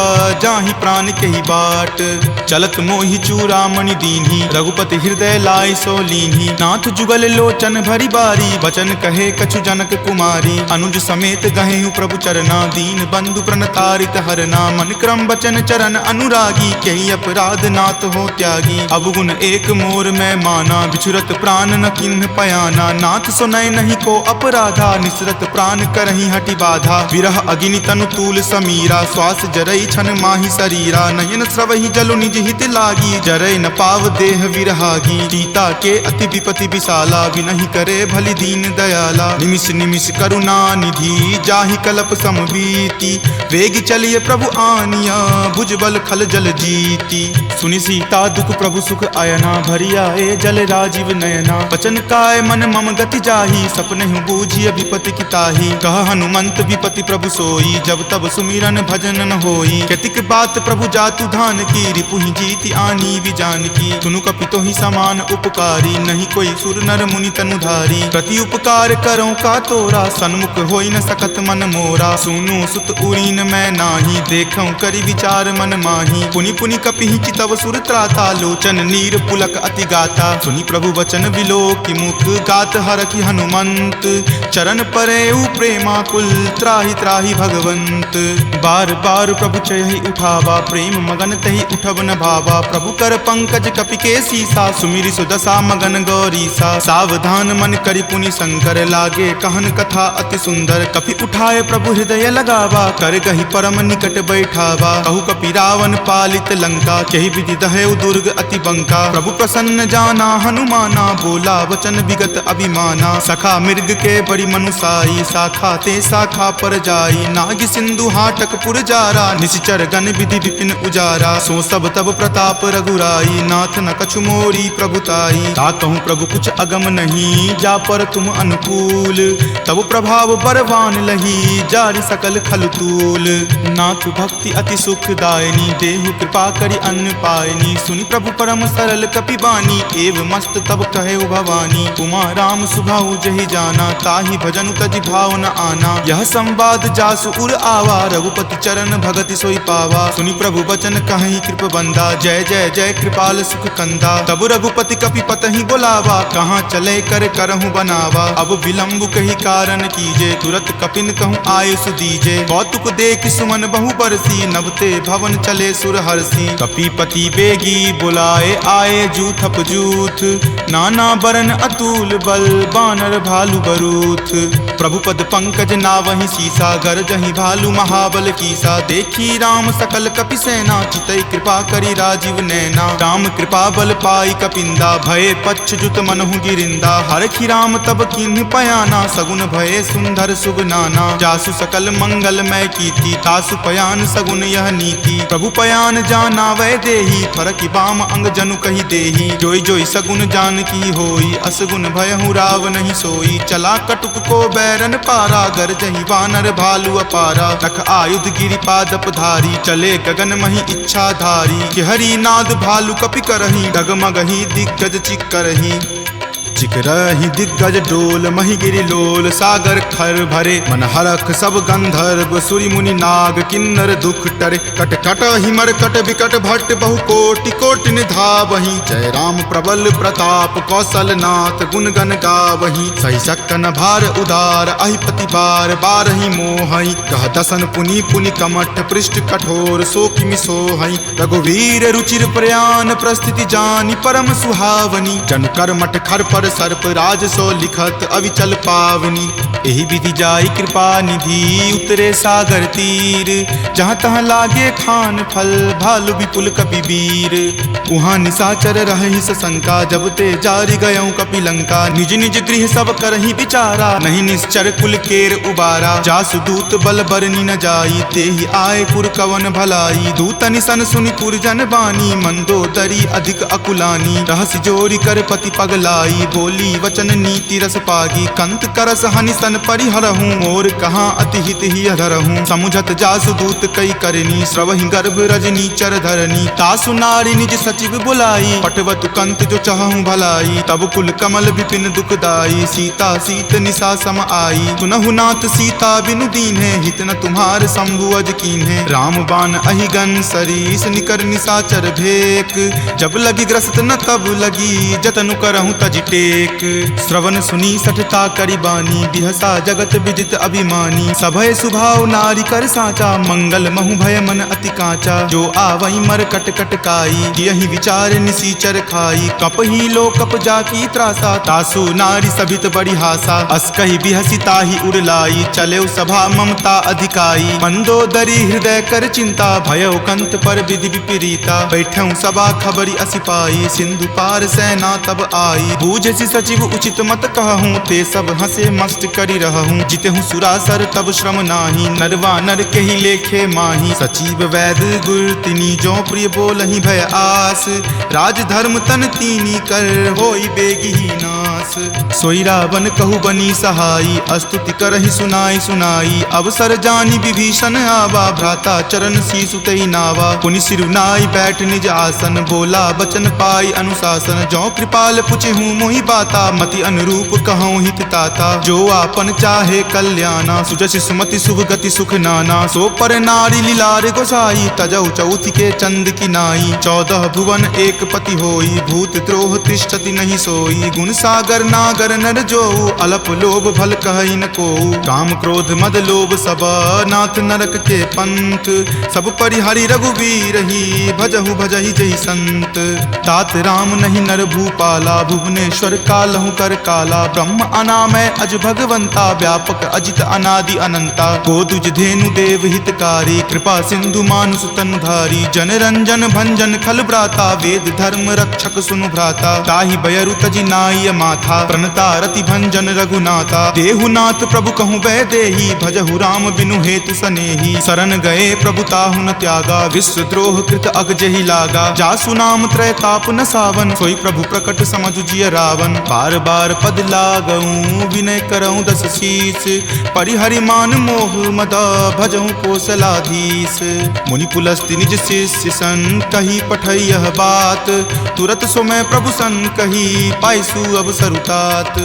जाहि प्राण के ही बाट। चलत मोहि चूड़ामणि दीन्ही, रघुपति हृदय लाय सो लीन्ही। नाथ जुगल लोचन भरी बारी, बचन कहे कछु जनक कुमारी। अनुज समेत गहेहु प्रभु चरना, दीन बंधु प्रणतारित हरना। मन क्रम बचन चरण अनुरागी, कही अपराध नाथ हो त्यागी। अवगुण एक मोर में माना, बिछुरत प्राण न किन्ह पयाना। नाथ सुनय नहीं को अपराधा, निसरत प्राण करहि हटि बाधा। विरह अग्नि तनु तूल समीरा, श्वास जरई छन माहि शरीरा। नयन स्रवहि जलु निज हित लागी, जरय न पाव देह विरहागी। सीता के अति विपति विशाला, विनहि करे भलि दीन दयाला। निमिष निमिष करुणा निधि, जाहि कलप समबीति। वेग चलिए प्रभु आनिया, भुजबल खल जल जीती। सुनि सीता दुख प्रभु सुख आयना, भरी आए जल राजीव नयना। बचन काय मन मम गति जाही, सपनेहु बूझिय विपति की ताही। कह हनुमंत विपति प्रभु सोई, जब तब सुमिरन भजन न होई। कतिक बात प्रभु जातु धान की, रिपुहि जीति आनी विजान की। सुनु कपितो ही समान उपकारी, नहीं कोई सुर नर मुनि तनुधारी। प्रति उपकार करो का तोरा, सन्मुख होई न सकत मन मोरा। सुनु सुत उरीन मैं नाही, देखऊं करि विचार मन माही। पुनि पुनि कपिहि चितव सुर त्राता, लोचन नीर पुलक अति गाता। सुनि प्रभु वचन विलोकि मुख, गात हरखि हनुमंत। चरण परेउ प्रेमाकुल, त्राहि त्राहि भगवंत। बार बार प्रभु चयहि उठावा, प्रेम मगन तहि उठब न भावा। प्रभु कर पंकज कपि के सीसा, सुमिरि सुदशा मगन गौरीसा। सावधान मन करि पुनि शंकर, लागे कहन कथा अति सुंदर। कपि उठाए प्रभु हृदय लगावा, कर गहि परम निकट बैठावा। कहु कपि रावण पालित लंका, केहि विधि दहेउ दुर्ग अति बंका। प्रभु प्रसन्न जाना हनुमाना, बोला वचन विगत अभिमाना। सखा मृग के बड़ी मनुसाई, शाखा ते शाखा पर जाई। नाग सिंधु हाटक पुर जारा, निश्चर गण विधि विपिन उजारा। सो सब तब प्रताप रघुराई, नाथ न कछु मोरी प्रभुताई। ता कहूँ प्रभु कुछ अगम नहीं, जा पर तुम अनुकूल। तब प्रभाव बरवान लही, जारि सकल खल तूल। नाथ भक्ति अति सुखदायनी, देहु कृपा करि अन्न पायनी। सुनि प्रभु परम सरल कपिबानी, एव मस्त तब कहे भवानी। उमा राम सुभाऊ जहि जाना, ताहि भजनु तजि भाव न आना। यह संवाद जासु उर आवा, रघुपति चरण भगति सोई पावा। सुनि प्रभु वचन कहि कृप बंदा, जय जय जय कृपाल सुख कंदा। तब रघुपति कपि पतहि बोलावा, कहाँ चले कर करहु बनावा। अब विलंब कही कारण कीजे, तुरत कपिन कहूँ आयुष दीजे। कौतुक देख सुमन बहु बरसी, नवते भवन चले सुर हरसी। कपिपति बेगी बुलाए, आए जूथ अपजूथ। नाना बरन अतुल बल, बानर भालु बरूथ। प्रभु पद पंकज नावहि सीसा, गरजहि भालु महाबल कीसा। देखी राम सकल कपि सेना, चितई कृपा करि राजीव नैना। राम कृपा बल पाई कपिंदा, भय पच्छ जुत मनहु गिरिंदा। हरखि राम तब किन्ह पयाना, सगुन भय सुंदर शुभ नाना। जासु सकल मंगलमय कीर्ति, तासु पयान सगुन यह नीति। प्रभु पयान जाना वै देही, फरकि बाम अंग जनु कहि देही। जोई जोई सगुन जान की होई, असगुन भयहु राव नहीं सोई। चला कटुक को बैरन पारा, गरजहि वानर भालु अपारा। रख आयुध गिरि पादप धारी, चले गगन मही इच्छा धारी। कि हरि नाद भालु कपि करही, डगमगहि दिग्गज चिक्करही। चिकरहि दिग्गज डोल मही गिरि लोल सागर खर भरे मन हरख सब गंधर्व सूर्य मुनि नाग किन्नर दुख टरे कट कट हिमर कट विकट भट्ट बहु कोटि कोटि निधावहि जय राम प्रबल प्रताप कौशल नाथ गुण गण गावहि सही सकन भार उदार अहिपति बार बारहि मोहहि कह दसन पुनि पुनि कमठ पृष्ठ कठोर सो किमि सोहहि रघुवीर रुचिर प्रयाण प्रस्थिति जानि परम सुहावनी जन कर मठ खर पर सर्प राज सो लिखत अविचल पावनी एहि विधि जाई कृपा निधि उतरे सागर तीर जहाँ तहाँ लागे खान फल भालु विपुल कपि वीर उहाँ निशाचर रहि शंका जब ते जारि गयऊँ कपि लंका निज निज गृह सब करहि विचारा नहीं निश्चर कुल केर उबारा जासु दूत बल बरनी न जाई तेहि आए पुर कवन भलाई दूतनि सन सुनि पुर जन बानी मंदोदरी अधिक अकुलानी रहस्य जोरी कर पति पगलाई बोली वचन नीति रस पागी कंत करस हनि सन परिहरहूँ मोर कहाँ अति हित ही अधरहूँ समुझत जासु दूत कई करनी स्रवहि गर्भ रजनी चर धरनी तासु नारी निज सचिव बुलाई पटवतु कंत जो चाहूँ भलाई तब कुल कमल विपिन दुखदाई सीता सीत निशा सम आई सुनहु नाथ सीता बिनु दीन्हे हित न तुम्हार शंभु अज कीन्हे राम बाण अहिगन सरीस निकर निशाचर भेक जब लगी ग्रस्त न तब लगी जतनु करहूँ तज टेक श्रवण सुनी सठता करिबानी बिहसा जगत विदित अभिमानी सभय सुभाव नारी कर साचा मंगल महु भय मन अति काचा जो आवई मर कट कट काई यही विचार निसीचर खाई कप ही लो कप जाकी त्रासा तासु नारी सभित बड़ी हासा अस कही बिहसी ताही उड़लाई चले सभा ममता अधिकाई मंदोदरी हृदय कर चिंता भयो कंत पर विधि विपरीता बैठऊं सभा खबरी असिपाई सिंधु पार सेना तब आई बूझसी सचिव उचित मत कहूँ ते सब हंसे मस्त करी रहूँ जितहूँ सुरासर तब श्रम नाही नरवा नर के ही लेखे माही सचिव वैद गुर तिनी जो प्रिय बोलहि भय आस राज धर्म तन तीनी कर होई बेगी ही नास सोई रावण कहु बनी सहाई अस्तुति करहि सुनाई सुनाई अवसर जानी विभीषण आवा भ्राता चरण शीसु तई नावा पुनि सिरुनाई बैठ निज आसन बोला बचन पाई अनुशासन जो कृपाल पुछहूँ मोहि बाता मति अनुरूप कहूँ हित ताता जो आपन चाहे कल्याणा सुजसि सुमति शुभ गति सुख नाना सो पर नारी लीलार गोसाई तजौ चौथि के चंद की नाई 14 भुवन एक पति होई भूत द्रोह तिष्ठति नहीं सोई गुण सागर नागर नर जो अलप लोभ भल कहई न को काम क्रोध मद लोभ सब नाथ नरक के पंथ सब परिहरि रघुवीर ही भजहु भजहि जहि संत तात राम नहीं नर भूपाला भुवनेश्वर कालहु कर काला ब्रह्म अनामय अज भगवंता व्यापक अजित अनादि अनंता गोदुज धेनु देव हितकारी कृपा सिंधु मानुष तनुधारी जन रंजन भंजन खल भ्राता वेद धर्म रक्षक सुनु भ्राता ताहि बयरु तजि नाय माथा प्रणता रति भंजन रघुनाथा देहुनाथ प्रभु कहूँ वै देही भजहु राम बिनु हेतु सनेही शरण गए प्रभु ताहु न त्यागा विश्व द्रोह कृत अग जहि लागा जासु नाम त्रय ताप न सावन सोई प्रभु प्रकट समझु जिय रावण बार बार पद लागऊं विनय करऊं दस शीस परिहरि मान मोह मदा भजऊं कौशलाधीश मुनि पुलस्ति निज शिष्य सन कही पठई यह बात तुरत सो मैं प्रभु सन कही पाइसु अवसरुतात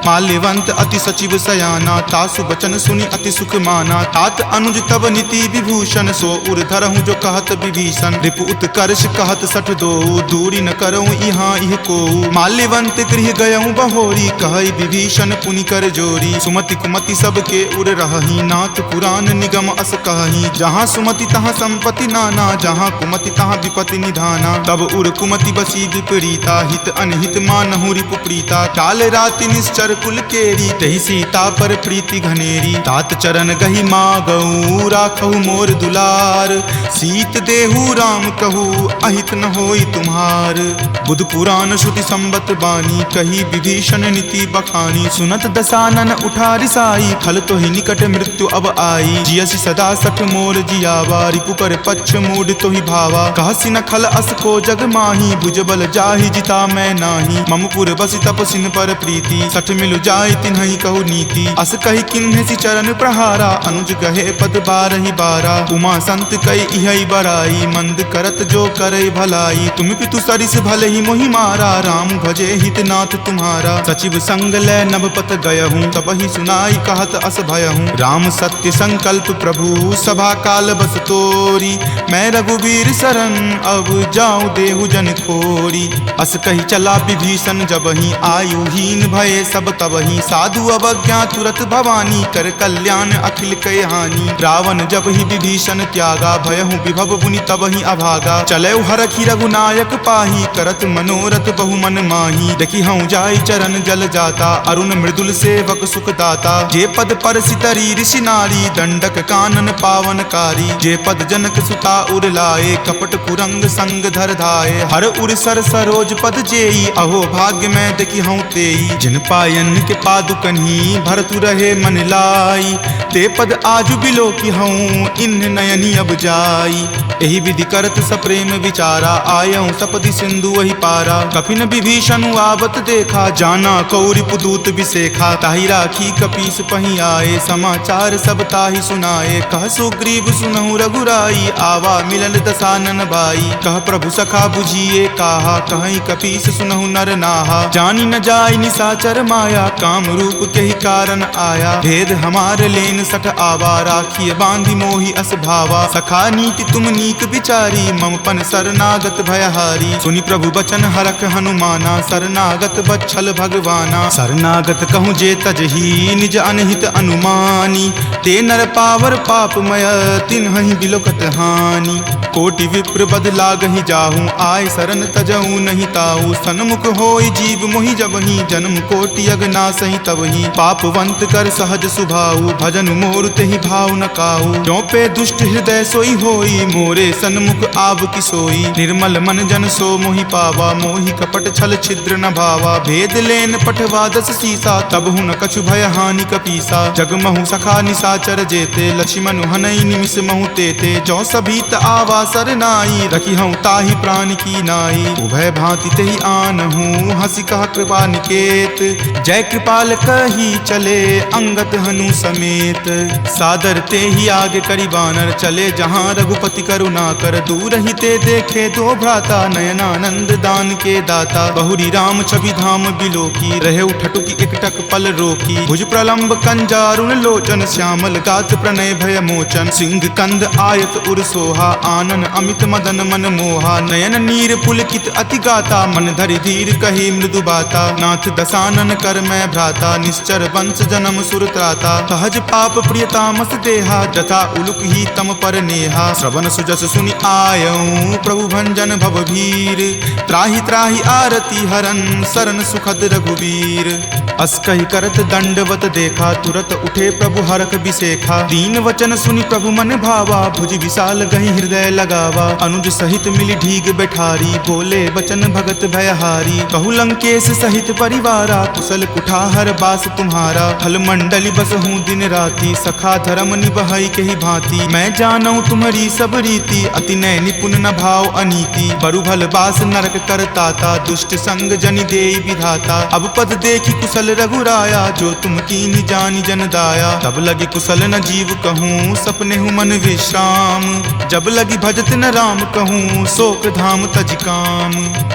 माल्यवंत अति सचिव सयाना तासु बचन सुनि अति सुख माना तात अनुज तब नीति विभूषण सो उर धरहूं जो कहत विभीषण रिपु उत्कर्ष कहत सठ दो दूरी न करऊं यहाँ इह को माल्यवंत गृह गयऊं बहोरी कहई विभीषण पुनि कर जोरी सुमति कुमति सबके उर रहही नाथ पुराण निगम अस कहही जहाँ सुमति तहाँ संपत्ति नाना जहाँ कुमति तहाँ विपत्ति निधाना तब उर कुमति बसी विपरीता हित अनहित मानहु रिपु प्रीता काल राति निश्चर कुल केरी तही सीता पर प्रीति घनेरी तात चरण गही मागऊ राखहु मोर दुलार सीत देहु राम कहू अहित न होई तुम्हार बुध पुराण श्रुति संबत बानी कही विभीषण नीति बखानी सुनत दसानन उठा रिसाई खल तो ही निकट मृत्यु अब आई जियसि सदा सठ मोर जियावा रिपु कर पक्ष मूड तो ही भावा कहसी न खल अस को जग माही भुज बल जाहि जिता मैं नाही मम पुर बसि तपसि जिन पर प्रीति, सठ मिलु जाय तिन्हि कहु नीति। अस कहि किन्हि सि चरण प्रहारा, अनुज गहे पद बारहि बारा। उमा संत कई इहै बराई, मंद करत जो करई भलाई। तुम पितु सरिस भले ही मोहि मारा, राम भजे हित नाथ तुम्हारा। सचिव संग लै नभपत गयहूँ, तबहि सुनाई कहत अस भयहूँ। राम सत्य संकल्प प्रभु, सभा काल बस तोरी। मैं रघुवीर शरण, अब जाऊँ देहु जन खोरी। अस कही चला विभीषण जबहि, आयुहीन भये सब तबहि। साधु अवज्ञा तुरत भवानी, कर कल्याण अखिल कय हानि। रावण जब ही विभीषण त्यागा, भयहु विभव पुनि तबहि अभागा। चलऊ हरखि रघुनायक पाही, करत मनोरथ बहु मन माही। देखि हऊँ जाय चरण जल जाता, अरुण मृदुल सेवक सुख दाता। जे पद पर सितरी ऋषि नारी, दंडक कानन पावनकारी। जे पद जनक सुता उर लाए, कपट कुरंग संग धर धाये। हर उर सर सरोज पद जेई, अहो भाग्य में देखि हऊँ तेई। जिन पायन के पादुकन्ही, भरतु रहे मन लाई। ते पद आजु बिलो की हऊँ, इन्न नयनी अब जाई। एहि विधि करत सप्रेम विचारा, आयऊँ सपदि सिंधु वही पारा। कपिन विभीषण आवत देखा, जाना कौरि पुदूत विसेखा। ताहि राखी कपीस पहि आए, समाचार सब ताहि सुनाए। कह सुग्रीव सुनहु रघुराई, आवा मिलल दसानन भाई। कह प्रभु सखा बुझिए काहा, कहीं कपीस सुनहु नर नाहा। जानी न जाय निसाचर माया, काम रूप के ही कारण आया। भेद हमार लेन सठ आवा, राखिय बांधि मोहि अस भावा। सखा नीति तुम नीक विचारी, मम पन शरणागत भयहारी। सुनि प्रभु बचन हरख हनुमाना, शरणागत बच्छल भगवाना। शरणागत कहूँ जे तजही, निज अनहित अनुमानी। ते नर पावर पापमय, तिन्हि बिलोकत हानि। कोटि विप्र बद लागहि जाहूँ, आय शरण तजहूँ नहीं ताहू। सन्मुख होय जीव मोहि जबहि, जन्म कोटि अगनासहि तबहि। पापवंत कर सहज सुभाऊ, भजन मोर तेहि भाव न काऊ। जो पे दुष्ट हृदय सोई होई, मोरे सन्मुख आव की सोई। निर्मल मन जन सो मोहि पावा, मोहि कपट छल छिद्र न भावा। भेद लेन पठवा दस सीसा, तब हुन कछु भय हानि कपीसा। जगमहु सखा निसाचर जेते, लक्ष्मण हनई निमिष महु तेते। जो सभीत आवा सरनाई, रखी हूँ ताहि प्राण की नाई। उभय भांति तेहि आनहूँ, हंसी कहा कृपा निकेत। जय कृपाल कही चले, अंगत हनु समेत। सादर ते ही आगे करी बानर, चले जहाँ रघुपति करुणा कर। दूर ही ते देखे दो भ्राता, नयनानंद दान के दाता। बहुरी राम छवि धाम बिलो की, रहे उठटुकी एकटक पल रोकी। भुज प्रलंब कंजारुण लोचन, श्यामल गात प्रणय भय मोचन। सिंह कंद आयत उर सोहा, आनन अमित मदन मन मोहा। नयन नीर पुलकित अति गाता, मन धरि धीर कही मृदु बाता। नाथ दसानन कर मैं भ्राता, निश्चर वंश जन्म सुर त्राता। सहज पाप प्रियतामस देहा, जथा उलुक ही तम पर नेहा। श्रवण सुजस सुनि आयऊँ, प्रभु भंजन भवभीर। त्राहि त्राहि आरती हरन, शरण सुखद रघुवीर। अस कहि करत दंडवत देखा, तुरत उठे प्रभु हरख बिसेखा। दीन वचन सुनि प्रभु मन भावा, भुज विशाल गहि हृदय लगावा। अनुज सहित मिली ढीग बैठारी, बोले बचन भगत भयहारी। कहु लंकेश सहित परिवारा, कुशल कुठाहर बास तुम्हारा। फल मंडली बस हूँ दिन राति, सखा धर्म निबहई के ही भांति। मैं जानऊ तुम्हारी सब रीति, अति नय निपुण न भाव अनीति। बरु भल बास नरक करताता, दुष्ट संग जनि देई विधाता। अब पद देखी कुशल रघुराया, जो तुम कीनि जानि जन दाया। तब लगी कुशल न जीव कहूँ, सपने हूँ मन विश्राम। जब लगी भजत न राम कहूँ, शोक धाम तज काम।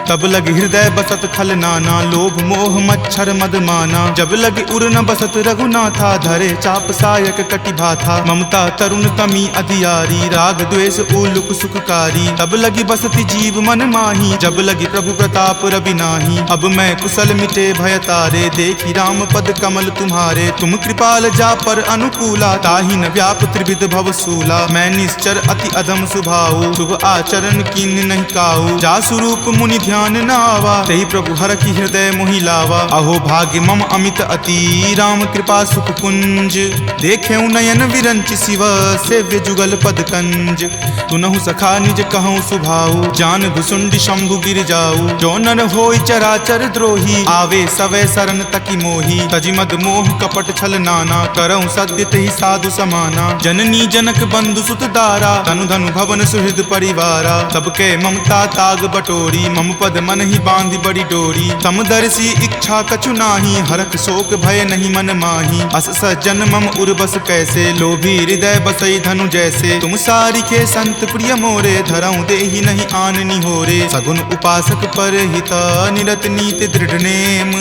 तब लगी हृदय बसत खल नाना, लोभ मोह मच्छर मद माना। जब लगी उर न बसत रघुनाथा, धरे चाप सायक कटि भाथा। ममता तरुण तमी अधियारी, राग द्वेष उलुक सुखकारी। तब लगी बसति जीव मन माही, जब लगी प्रभु प्रताप रवि नाही। अब मैं कुशल मिटे भय तारे, देखी राम पद कमल तुम्हारे। तुम कृपाल जा पर अनुकूला, ताहि न व्याप त्रिविध भव सूला। मैं निश्चर अति अधम सुभाऊ, शुभ आचरण कीन नहीं काऊ। जा स्वरूप मुनि ध्यान न आवा, तेहि प्रभु हरखि हृदय मोहि लावा। अहो भाग्य मम अमित अति, राम कृपा सुख कुंज। देखेऊ नयन विरंच शिव, सेव्य जुगल पद कंज। तुनहु सखा निज कहूँ सुभाऊ, जान भुसुंडी शंभु गिर जाऊ। जो नर होय चराचर द्रोही, आवे सवै शरण तकी मोही। तजि मद मोह कपट छल नाना, करऊँ सद्य तेहि साधु समाना। जननी जनक बंधु सुत दारा, तनु धनु भवन सुहृद परिवारा। सबके ममता ताग बटोरी, मम पद मन ही बांधि बड़ी डोरी। समदर्श सी इच्छा कछु नाही, हरख शोक भय नहीं मन माही। अस सज्जन मम उर्बस कैसे, लोभी हृदय बसई धनु जैसे। तुम सारिखे संत प्रिय मोरे, धरऊं देहि नहीं आन निहोरे। सगुन उपासक पर हिता, निरत नीति दृढ़ नेम।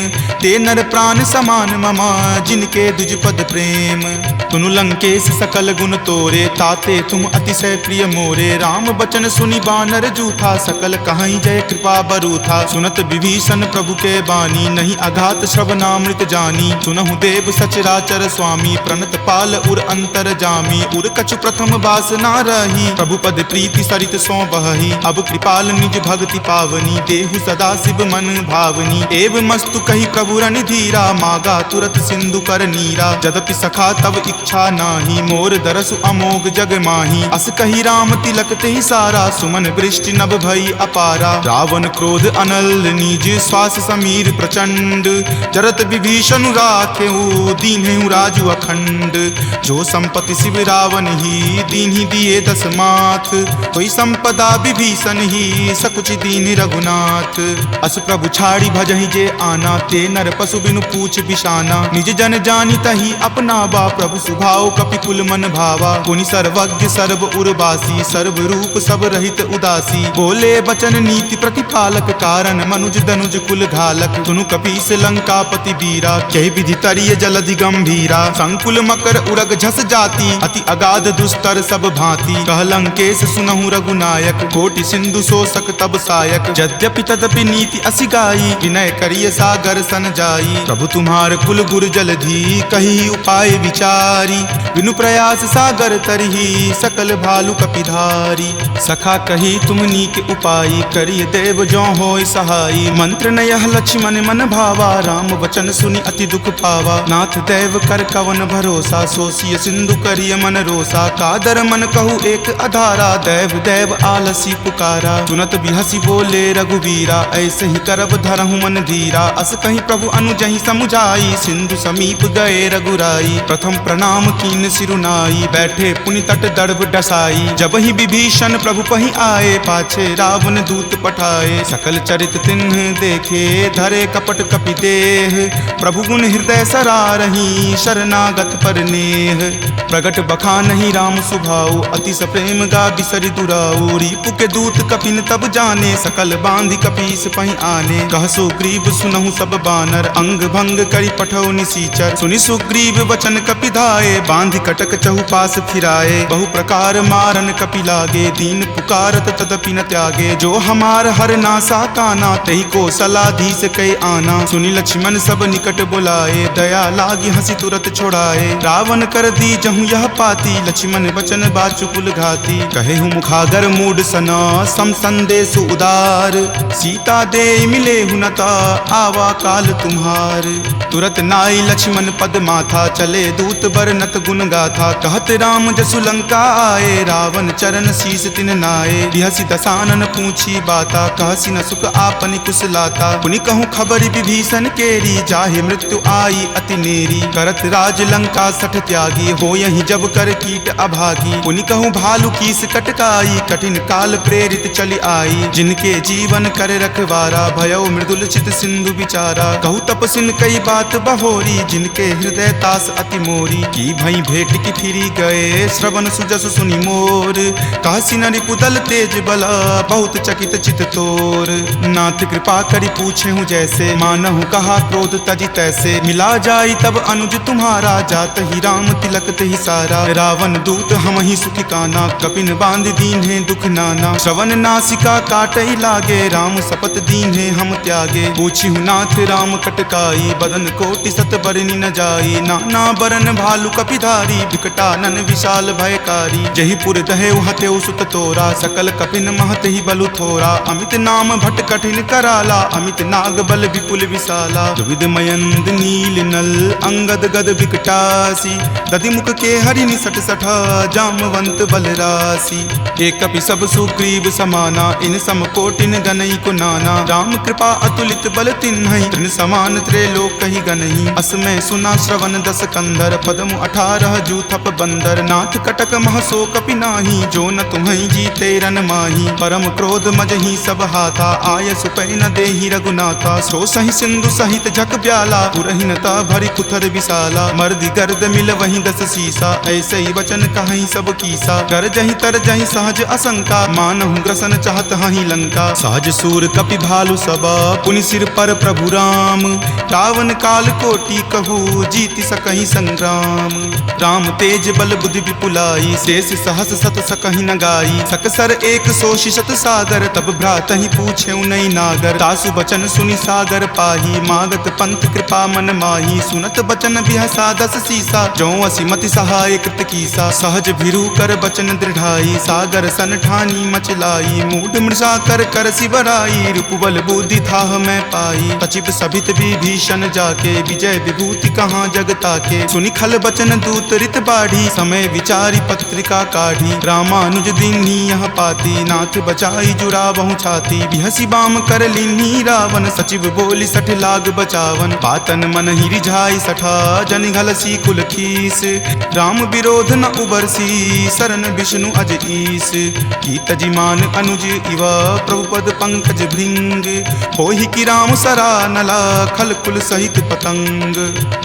ते नर प्राण समान ममा, जिनके दुज पद प्रेम। तुनु लंकेश सकल गुण तोरे, ताते तुम अतिशय प्रिय मोरे। राम बचन सुनि बानर जूठा, सकल कहाई जय कृपा बरूथा। सुनत विभीषण प्रभु के बानी, नहीं अघात श्रवणामृत जानी। सुनहु देव सचराचर स्वामी, प्रणत पाल उर अंतर जामी। उर कछु प्रथम बास ना रही, प्रभु पद प्रीति सरित सो बही। अब कृपाल निज भक्ति पावनी, देहु सदा शिव मन भावनी। एव मस्तु कही प्रभु रण धीरा, मागा तुरत सिंधु कर नीरा। जदपि सखा तब इच्छा नाही, मोर दरसु अमोघ जग माही। अस कही राम तिलक तेहि सारा, सुमन वृष्टि नभ भई अपारा। रावण क्रोध अनल निज, श्वास समीर प्रचंड। जरत विभीषण राखेहु, दीन्हेहु राजु अखंड। जो संपत्ति शिव रावण ही, दीन्हि दिए दस माथ। कोई संपदा विभीषण ही, सकुच दीन रघुनाथ। अस प्रभु छाड़ी भजहि जे आना, ते नर पशु बिनु पूछ बिशाना। निज जन जानि तहि अपनावा, प्रभु सुभाव कपिकुल मन भावा। पुनि सर्वज्ञ सर्व उर्वासी, सर्व रूप सब रहित उदासी। बोले बचन नीति प्रतिपालक, कारण मनुज दनुज कुल घालक। सुनु कपीस लंकापति वीरा, कहि विधि तरिय जलधि गंभीरा। संकुल मकर उरग झस जाति, अति अगाध दुस्तर सब भांति। कह लंकेश सुनहु रघुनायक, कोटि सिंधु शोषक तब सायक। यद्यपि तदपि नीति असि गाई, विनय करिय सागर सन जाई। प्रभु तुम्हार कुल गुर जलधि, कही उपाय विचारी। बिनु प्रयास सागर तरही, सकल भालु कपिधारी। सखा कही तुम नीक उपाई, करिय देव जो होय सहाई। मंत्र न यह लक्ष्मण मन भावा, राम वचन सुनि अति दुख पावा। नाथ देव कर कवन भरोसा, सोसिय सिंधु करिय मन रोसा। कादर मन कहु एक अधारा, देव देव आलसी पुकारा। सुनत बिहसी बोले रघुवीरा, ऐसे ही करब धरहु मन धीरा। अस कहीं प्रभु अनुजहि समुझाई, सिंधु समीप गए रघुराई। प्रथम प्रणाम कीन सिरुनाई, बैठे पुनि तट दर्भ डसाई। जब ही विभीषण प्रभु पहि आए, पाछे रावण दूत पठाए। सकल चरित तिन्ह देखे, धरे कपट कपि देह। प्रभु गुण हृदय सरारही, शरणागत पर नेह। प्रगट बखानहि राम सुभाऊ, अतिश प्रेम गा बिसरि दुराऊ। रिपु के दूत कपिन तब जाने, सकल बांधि कपीस पहि आने। कह सुग्रीव सुनहु सब बानर, अंग भंग करि पठौ निसीचर। सुनि सुग्रीव वचन कपि धाये, बांधि कटक चहुपास फिराए। बहु प्रकार मारन कपि लागे, दीन पुकारत तदपि न त्यागे। जो हमार हर नासा काना, तहि को सलाधीस कई आना। सुनि लक्ष्मण सब निकट बुलाए, दया लागी हंसी तुरत छोड़ाए। रावण कर दी जहु यह पाती, लक्ष्मण बचन बाचुकुल घाती। कहे हूँ मुखागर मूड सना, सम संदेश उदार। सीता दे मिले हुनता, आवा काल तुम्हार। तुरत नाई लक्ष्मण पद माथा, चले दूत बरनत गुण गाथा। कहत राम जसु लंका आए, रावण चरण शीस तिन नाये। बिहसी दसानन पूछी बाता, कहसी न सुख आपनि कुशलाता। पुनि कहूँ खबर विभीषण केरी, जाहे मृत्यु आई अति नेरी। करत राज लंका सठ त्यागी, हो यही जब कर कीट अभागी। पुनि कहूँ भालू कीस कटकाई, कठिन काल प्रेरित चली आई। जिनके जीवन कर रखवारा, भयो मृदुल चित सिंधु विचारा। कहूँ तपसिन कई बात बहोरी, जिनके हृदय तास अति मोरी। की भई भेंट की फिरी गए, श्रवण सुजस सुनि मोर। कहसी न रिपुदल तेज बला, बहुत चकित चित तोर। नाथ कृपा करी पूछे हूँ जैसे, मानहु कहा क्रोध तजी तैसे। मिला जाई तब अनुज तुम्हारा, जात ही राम तिलक तेहि सारा। रावण दूत हम ही सुखी काना, कपिन बांध दीन है दुख नाना। श्रवण नासिका काटई लागे, राम शपथ दीन है हम त्यागे। पूछी हूँ नाथ राम कटकाई, बदन कोटि सत बरनी न जाई। नाना बरन भालू कपिधारी, विकटानन विशाल भयकारी। जही पुर दहे हतेउ सुत तोरा, सकल कपिन महत ही बलु थोरा। अमित नाम भट कठिन कराला, अमित नाग बल विपुल विशाला। दुविध मयंद नील नल, अंगद गद विकटासी। दधि मुख के हरि निसट सठा, जामवंत बलरासी। एक कपि सब सुग्रीव समाना, इन सम कोटिन गनई को नाना। राम कृपा अतुलित बल तिन्हि, तृण समान त्रैलोक कहि गनहि। अस में सुना श्रवण दस कंधर, पदम 18 जूथप बंदर। नाथ कटक महसो कपि नाही, जो न तुम्हि जीते रन माही। परम क्रोध मजहि सब हाथा, आय सुपै न देहि रघुनाथा। सो सही सिंधु सहित झक ब्याला, पुरहीनता भरी कुथर विशाला, मर्दी गर्द मिल वहीं 10 सीसा, ऐसे ही वचन कहीं सब कीसा, कर जही तर जही सहज असंका, मानहु ग्रसन चाहत हही लंका, सहज सूर कपि भालु सबा, पुनि सिर पर प्रभु राम, रावण काल कोटि कहू जीति सकहि संग्राम, राम तेज बल बुद्धि विपुलाई, शेष सहस सत सकहि न गाई, सकसर एक सोषि शत सागर, तब भ्रात ही पूछे नई नागर, तासु बचन सुनि सागर पाही, मागत पंथ कृपा मन माही, सुनत बचन बिहसा 10 सीसा, जो असिमति सहाय कृत कीसा, सहज भिरु कर बचन दृढ़ाई, सागर सन ठानी मचलाई, मूढ़ मृषा कर कर सिवराई, रिपुबल बुद्धि थाह मैं पाई, सचिव सभित विभीषण जाके, विजय विभूति कहाँ जगता के, सुनि खल बचन दूत रित बाढ़ी, समय विचारी पत्रिका काढ़ी, रामानुज दीन्ही यह पाती, नाथ बचाई जुरावहु छाती, बिहसी बाम कर लीन्ही रावण, सचिव बोली 60 लाग बचावन, पातन मन ही रिझाई सठा, जन घलसी कुल खीस, राम विरोध न उबरसी, शरण विष्णु अज ईस, कीत जिमान अनुज इवा, प्रभुपद पंकज भृंग, होहि कि राम सरा नला, खल कुल सहित पतंग,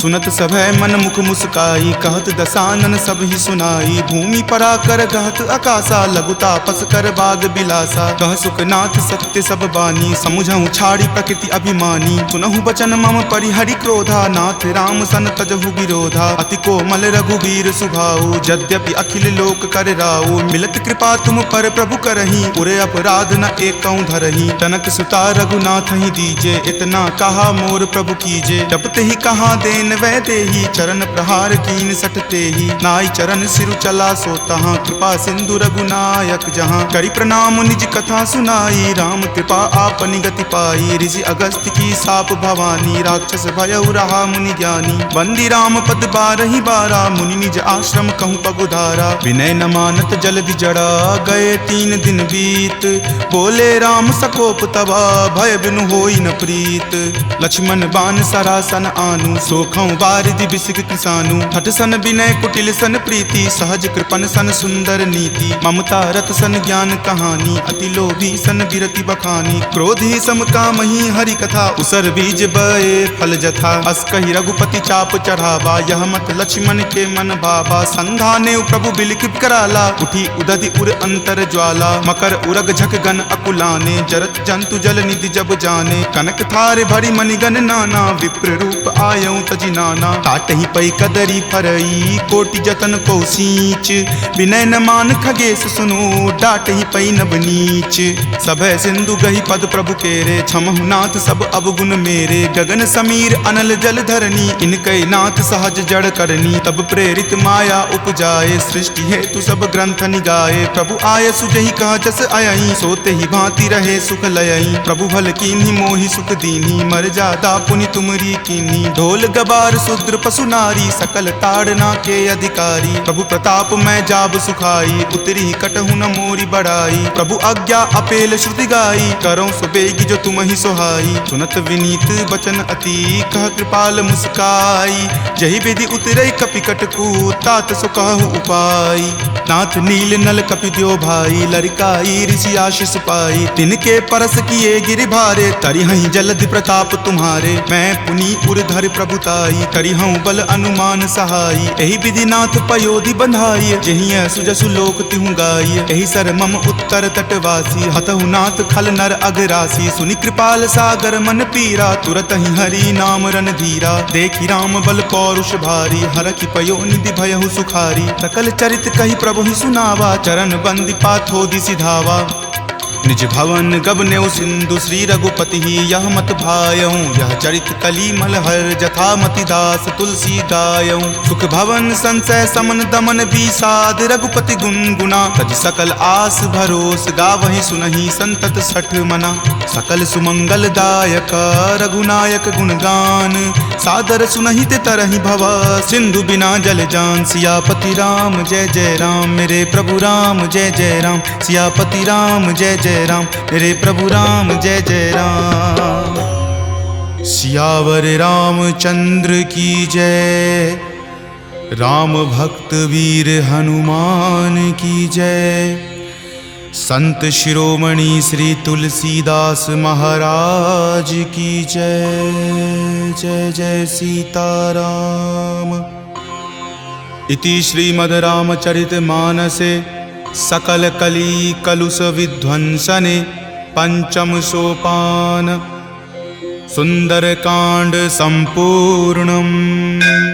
सुनत सभय मन मुख मुस्काई, कहत दसानन सब ही सुनाई, भूमि परा कर गहत आकाशा, लघु तापस कर बाग बिलासा, कह सुखनाथ सत्य सब बानी, समुझहु छाड़ी प्रकृति अभिमानी, सुनहु बचन मम परिहरि क्रोधा, नाथ राम सन तजहु विरोधा, अति कोमल रघुवीर सुभाऊ, यद्यपि अखिल लोक कर राऊ, मिलत कृपा तुम पर प्रभु करही, पुरे अपराध न एकौ धरही, तनक सुता रघुनाथ ही दीजे, इतना कहा मोर प्रभु कीजे, जपते ही कहा देन वै देही, चरण प्रहार कीन सटते ही, नाई चरण सिरु चला सो तहाँ, कृपा सिंधु रघुनायक जहाँ, करि प्रणाम निज कथा सुनाई, राम कृपा आपनि गति पाई, ऋषि अगस्त्य की साप भवानी, राक्षस भयउ रहा मुनि ज्ञानी, वंदी राम पद 12 बारा, मुनि निज आश्रम कहूँ पगुधारा, विनय न मानत जल्दि जड़ा, गए 3 दिन बीत, बोले राम सकोप तबा, भय बिनु होई न प्रीत, लक्ष्मण बान सरासन आनु, सोखौ बारिधि बिसिक किसानु, हठ सन विनय कुटिल सन प्रीति, सहज कृपन सन सुंदर नीति, ममता रथ सन ज्ञान कहानी, अति लोभी सन विरति बखानी, क्रोधी सम कामहि हरि कथा, उसर बीज बए फल जथा, अस कहि रघुपति चाप चढ़ावा, यह मत लक्ष्मण के मन भावा, संघाने प्रभु बिलिख कराला, उठी उदधि उर अंतर ज्वाला, मकर उरग झक गन अकुलाने, जरत जंतु जल निधि जब जाने, कनक थार भरी मणिगन नाना, विप्र रूप आयौ तजि नाना, ताटहि पै कदरी फरई, कोटि जतन को सींच, विनय न मान खगेश सुनो, डाटहि पै नभ नीच, सभय सिंधु गहि पद प्रभु केरे, क्षमहु नाथ सब अवगुण मेरे, गगन समीर अनल जल धरनी, इनकै नाथ सहज जड़ करनी, तब प्रेरित माया उपजाए, सृष्टि हेतु सब ग्रंथ निगाए, प्रभु आय सुजहि कह जस अयहि, सोते ही भांति रहे सुख लयहि, प्रभु भल कीन्ही मोहि सुख दीन्ही, मर जादा पुनि तुमरी कीन्ही, ढोल गबार शूद्र पशु नारी, सकल ताड़ना के अधिकारी, प्रभु प्रताप मैं जाब सुखाई, उतरी कटहु न मोरी बढ़ाई, प्रभु आज्ञा अपेल श्रुति गाई, करो सुबेगी जो तुम ही सोहाई, सुनत विनीत बचन अति, कह कृपाल मुस्काई, जहि विधि उतरई कपि कटकू, तात सो कहु उपाय, नाथ नील नल कपि द्यो भाई, लरिकाई ऋषि आशीष पाई, तिनके परस किए गिरि भारे, तरिहहि जलधि प्रताप तुम्हारे, मैं पुनि उर्धर प्रभुताई, करिहऊँ बल अनुमान सहाई, एहि विधि नाथ पयोधि बंधाई, जहिं सुजसु लोक तिहु गाई, एहि सर मम उत्तर तटवासी, हतहु नाथ खल नर अघरासी, सुनि कृपाल सागर मन पीरा, तुरत ही हरि नाम रन धीरा, देखि राम बल पौरुष भारी, हरखि पयो निधि भयहु सुखारी, सकल चरित कहि प्रभु ही सुनावा, चरण बंदी पाथोधि सिधावा, निज भवन गबनेउ सिंधु श्री रघुपति ही, यह मत भायऊँ, यह चरित कली मलहर, जथा मति दास तुलसी गायऊँ, सुख भवन संशय समन दमन बीसाद, रघुपति गुनगुना, तज सकल आस भरोस, गावहि सुनहि संतत सठ मना, सकल सुमंगल दायक रघुनायक गुणगान, सादर सुनहि ते तरहि भव, सिंधु बिना जल जान, सियापति राम जय जय राम, मेरे प्रभु राम जय जय राम, सियापति राम जय जय राम, मेरे प्रभु राम जय जय राम, सियावर रामचंद्र की जय, राम भक्त वीर हनुमान की जय, संत शिरोमणि श्री तुलसीदास महाराज की जय। जय जय सीताराम। इति श्रीमद् रामचरित मानसे सकल कली कलुष विध्वंसने पंचम सोपान सुंदर कांड संपूर्णम।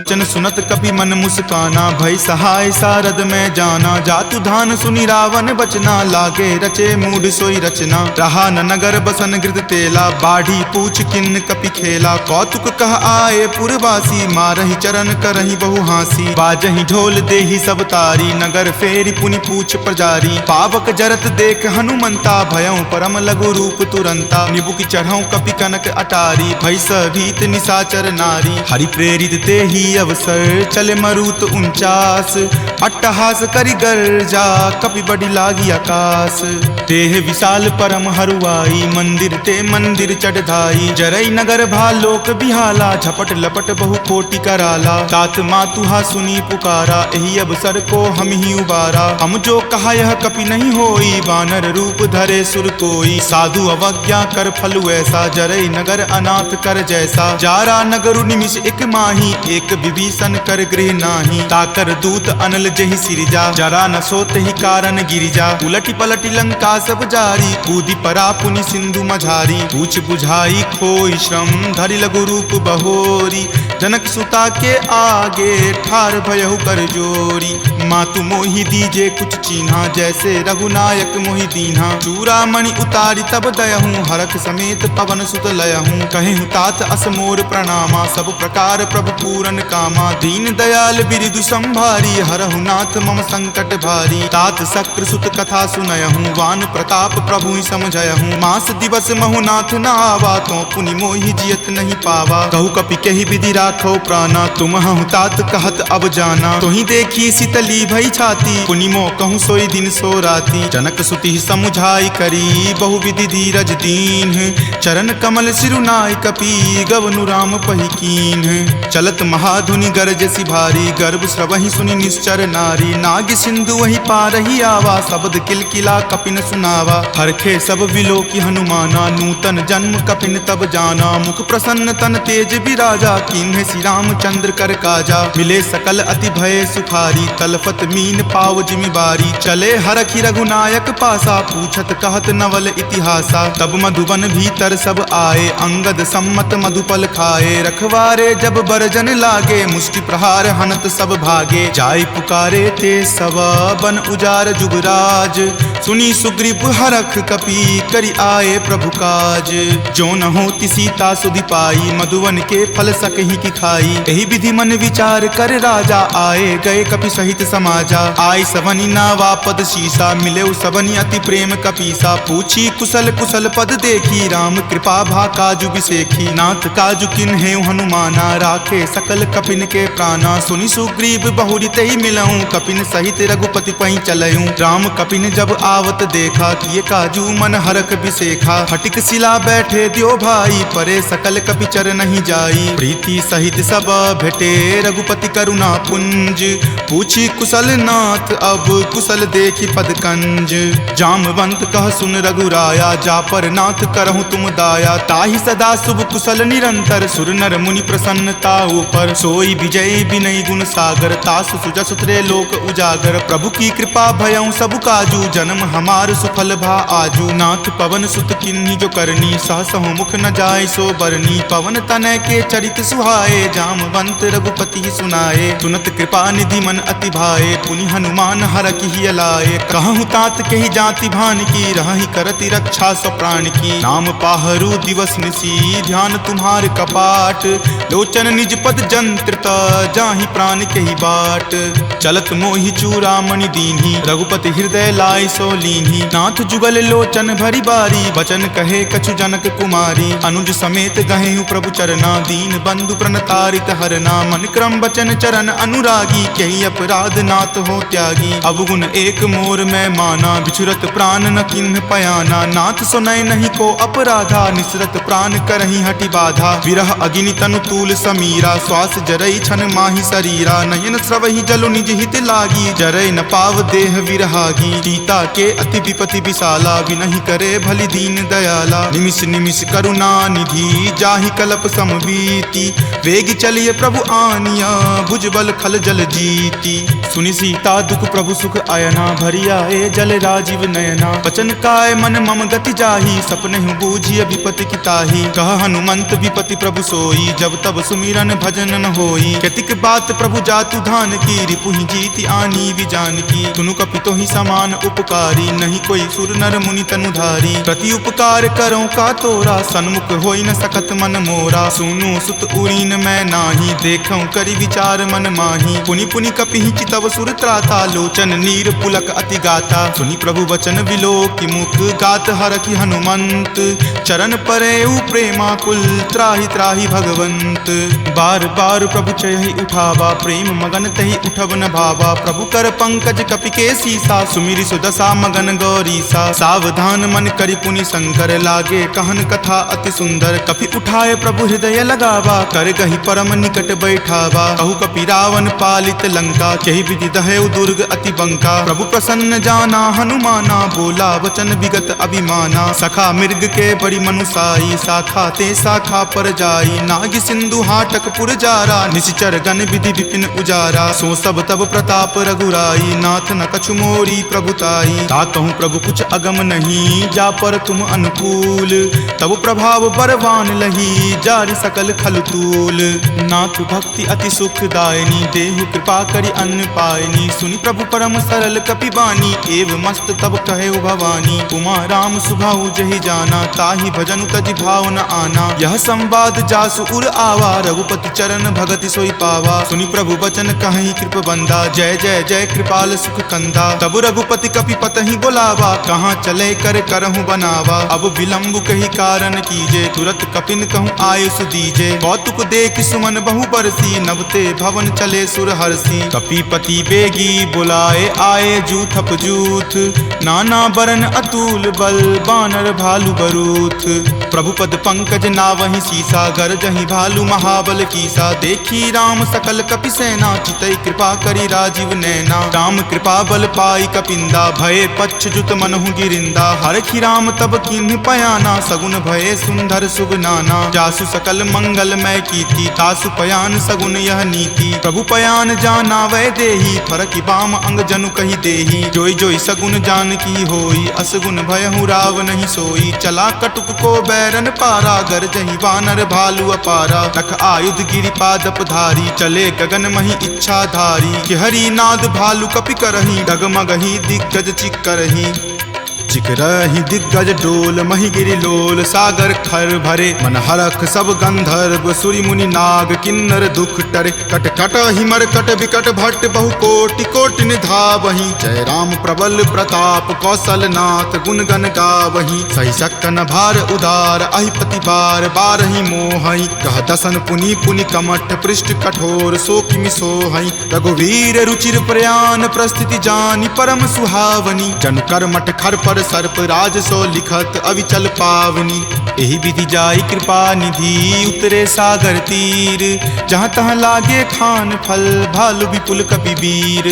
वचन सुनत कपि मन मुस्काना, भय सहाय सारद में जाना। जातु धान सुनि रावण बचना, लागे रचे मूढ़ सोई रचना। रहा न नगर बसन गृद तेला, बाढ़ी पूछ किन्न कपि खेला। कौतुक कह आए पुरवासी, मारहि चरण करहि बहु हासी। बाजहि ढोल देहि सब तारी, नगर फेरी पुनि पूछ प्रजारी। पावक जरत देख हनुमंता, भयउ परम लघु रूप तुरंता। निबुक चढ़ऊ कपि कनक अटारी, भय भीत निशाचर नारी। हरि प्रेरित ते ही अवसर, चले मरुत 49। अट्टहास करि गर्जा, कपि बड़ी लागी आकाश। देह विशाल परम हरुआई, मंदिर ते मंदिर चढ़ाई। जरई नगर भालोक बिहाला, झपट लपट बहु कोटि कराला। तात मातुहा सुनी पुकारा, एहि अवसर को हम ही उबारा। हम जो कहा यह कपि नहीं होई, वानर रूप धरे सुर कोई। साधु अवज्ञा कर फल ऐसा, जरई नगर अनाथ कर जैसा। जारा नगरु निमिष एक माही, एक विभीषण कर गृह नाही। ताकर दूत अनल जहि सिरजा, जरा न सोते ही कारण गिरिजा। उलटी पलटी लंका सब जारी, कूदी परा पुनि सिंधु मझारी। पूछ बुझाई खोई श्रम, धरि लघु रूप बहोरी। जनक सुता के आगे, ठार भयहु कर जोरी। मातु मोहि दीजे कुछ चीन्हा, जैसे रघुनायक मोहि दीन्हा। चूड़ामणि उतारी तब दयहूँ, हरख समेत पवन सुत लयहूँ। कहेहु तात असमोर प्रणामा, सब प्रकार प्रभु पूरन कामा। दीन दयाल बिरदु संभारी, हरहु नाथ मम संकट भारी। तात शक्र सुत कथा सुनयहूँ, वान प्रताप प्रभु ही समझयहूँ। मास दिवस महु नाथ न आवा, तो पुनि मोहि जियत नहीं पावा। कहु कपि कहि विधि राखो प्राणा, तुम हूँ तात कहत अब जाना। तुहि देखी शीतली भई छाती, पुनि मो कहूँ सोई दिन सो राती। जनक सुति समुझाई करी, बहु विधि धीरज दीन। चरण कमल सिरुनाय कपि, गवनु राम पहि कीन। चलत महाधुनि गरजसि भारी, गर्भ स्रवहि सुनि निश्चर नारी। नाग सिंधु वही पारहि आवा, शब्द किलकिला कपिन सुनावा। हरखे सब विलोकि हनुमाना, नूतन जन्म कपिन तब जाना। मुख प्रसन्न तन तेज विराजा, कीन्हे श्री रामचंद्र कर काजा। मिले सकल अति भय सुखारी, तलफत मीन पाव जिमि बारी। चले हरखि रघुनायक पासा, पूछत कहत नवल इतिहासा। तब मधुबन भीतर सब आए, अंगद सम्मत मधुपल खाए। रखवारे जब बरजन लागे, मुष्टि प्रहार हनत सब भागे। जाय पुकारे ते सब, बन उजार जुगराज। सुनी सुग्रीव हरख कपि, करि आए प्रभु काज। जो न होति सीता सुधि पाई, मधुवन के फल सकहि की खाई। एहि विधि मन विचार कर राजा, आए गए कपि सहित समाजा। आय सवनि नावा पद शीसा, मिलेउ सबनि अति प्रेम कपीसा। पूछी कुशल कुशल पद देखी, राम कृपा भा काजु बिसेखी। नाथ काजु किन्हे हनुमाना, राखे सकल कपिन के प्राणा। सुनि सुग्रीव बहुरी तहि मिलऊं, कपिन सहित रघुपति पहि चलऊं। राम कपिन जब आवत देखा, किए काजू मन हरख बिसेखा। फटिक शिला बैठे द्यो भाई, परे सकल कपि चर नहीं जाई। प्रीति सहित सब भेटे, रघुपति करुणा पुंज। पूछी कुशल नाथ, अब कुशल देखी पद कंज। जामवंत कह सुन रघुराया, जा पर नाथ करहु तुम दाया। ताहि सदा शुभ कुशल निरंतर, सुर नर मुनि प्रसन्नता ऊपर। सोई विजय विनय गुण सागर, तासु सुजस त्रय लोक उजागर। प्रभु की कृपा भयउ सब काजू, जन्म हमार सुफल भा आजू। नाथ पवन सुत किन्ही जो करनी, सहसहु मुख न जाय सो बरनी। पवन तनय के चरित सुहाए, जामवंत रघुपति सुनाए। सुनत कृपा निधि मन अति भाए, पुनि हनुमान हरखि अलाए। कहूँ तात के ही जाति भान की, रहहि करति रक्षा सो प्राण की। नाम पाहरू दिवस निसी, ध्यान तुम्हार कपाट। लोचन निज पद जंत्रित, जाहि प्राण के ही बाट। चलत मोहि चूड़ामणि दीन्ही, रघुपति हृदय लाय सो लीन्ही। नाथ जुगल लोचन भरी बारी, वचन कहे कछु जनक कुमारी। अनुज समेत गहेहु प्रभु चरना, दीन बंधु प्रणतारित हरना। मन क्रम वचन चरण अनुरागी, केहि अपराध नाथ हो त्यागी। अवगुण एक मोर में माना, बिछुरत प्राण न किन्ह पयाना। नाथ सुनय नहीं को अपराधा, निसरत प्राण करहि हटि बाधा। विरह अग्नि तनु तूल समीरा, श्वास जरई छन माही शरीरा, नयन स्रवहि जलु निज हित लागी, जरई न पाव देह विरहागी। सीता के अति विपति विशाला, विनहि करे भली दीन दयाला, निमिष निमिष करुणा निधि, जाहि कलप समबीति। वेग चलिए प्रभु आनिया, भुजबल खल जल जीती। सुनि सीता दुख प्रभु सुख आयना, भरी आए जल राजीव नयना। बचन काय मन मम गति जाही, सपने बूझिय विपति की ताही। कह हनुमंत विपति प्रभु सोई, जब तब सुमिरन भजन न होई। केतिक बात प्रभु जातु धान की, रिपुहि जीति आनी विजान की। तुनु कपितो ही समान उपकारी, नहीं कोई सुर नर मुनि तनुधारी। प्रति उपकार करो का तोरा, सन्मुख होई न सकत मन मोरा। सुनु सुत उरीन मैं नाही, देखऊं करि विचार मन माही। पुनि पुनि कपिहि चितव सुर त्राता, लोचन नीर पुलक अति गाता। सुनि प्रभु वचन विलोकि मुख, गात हरखि हनुमंत। चरण परेउ प्रेमाकुल, त्राहि त्राहि भगवंत। बार बार प्रभु चयहि उठावा, प्रेम मगन तहि उठब न भावा। प्रभु कर पंकज कपि के सीसा, सुमिरि सुदशा मगन गौरीसा। सावधान मन करि पुनि शंकर, लागे कहन कथा अति सुंदर। कपि उठाए प्रभु हृदय लगावा, कर गहि परम निकट बैठावा। कहु कपि रावण पालित लंका, केहि विधि दहेउ दुर्ग अति बंका। प्रभु प्रसन्न जाना हनुमाना, बोला वचन विगत अभिमाना। सखा मृग के बड़ी मनुसाई, शाखा ते शाखा पर जाई। नाग सिंधु हाटक पुर जारा, निशिचर गण विधि विपिन उजारा। सो सब तब प्रताप रघुराई, नाथ न कछु मोरी प्रभुताई। ता कहूँ प्रभु कुछ अगम नहीं, जा पर तुम अनुकूल। तब प्रभाव बरवान लही, जारि सकल खल तूल। नाथ भक्ति अति सुखदायनी, देहु कृपा करि अन्न पायनी। सुनि प्रभु परम सरल कपि बानी, एव मस्त तब कहे भवानी। उमा राम सुभाऊ जहि जाना, ताहि भजनु तजि भाव न आना। यह संवाद जासु उर आवा, रघुपति चरण भगति सोई पावा। सुनि प्रभु बचन कहि कृप बंदा, जय जय जय कृपाल सुख कंदा। तब रघुपति कपि पतहि बोलावा, कहाँ चले कर करहु बनावा। अब विलंब कही कारण कीजे, तुरत कपिन कहूँ आयुष दीजे। कौतुक देख सुमन बहु बरसी, नभते भवन चले सुर हरसी। कपिपति बेगी बुलाए, आए जूथप जूथ। नाना बरन अतुल बल, बानर भालु बरूथ। प्रभु पद पंकज नावहि सीसा, गरजहि भालु महाबल कीसा। देखी राम सकल कपि सेना, चितई कृपा करि राजीव नैना। राम कृपा बल पाई कपिंदा, भये पच्छ जुत मनहु गिरिंदा। हरखि राम तब किन्ह पयाना, सगुन भये सुंदर शुभ नाना। जासु सकल मंगल मय कीर्ति, तासु पयान सगुन यह नीति। प्रभु पयान जाना वै देही, फरकि बाम अंग जनु कहि देही। जोई जोई सगुन जान की होई, असगुन भयहु राव नहीं सोई। चला कटुक को बैरन पारा, गरजहि वानर भालु अपारा। तख आयुध गिरि पादप धारी, चले गगन मही इच्छा धारी। कि हरि नाद भालु कपि करही, डगमगहि दिग्गज चिक्करही। चिकरहि दिग्गज डोल, मही गिरि लोल। सागर खर भरे मन हरख, सब गंधर्व सुरि मुनि नाग। किन्नर दुख टरे, कट कट हिमर कट विकट भट्ट। बहु कोटि कोटि निधावहि, जय राम प्रबल प्रताप। कौशल नाथ गुण गण गावहि, सही सकन भार उदार। अहिपति बार बारहि मोहहि, कह दसन पुनि पुनि कमठ। पृष्ठ कठोर सो किमि सोहहि, रघुवीर रुचिर प्रयान। प्रस्थिति जानि परम सुहावनी, जनु कर्मठ खर पर सर्प। राज सो लिखत अविचल पावनी, एहि विधि जाई कृपा निधि। उतरे सागर तीर, जहाँ तहाँ लागे खान फल। भालु विपुल कपि वीर,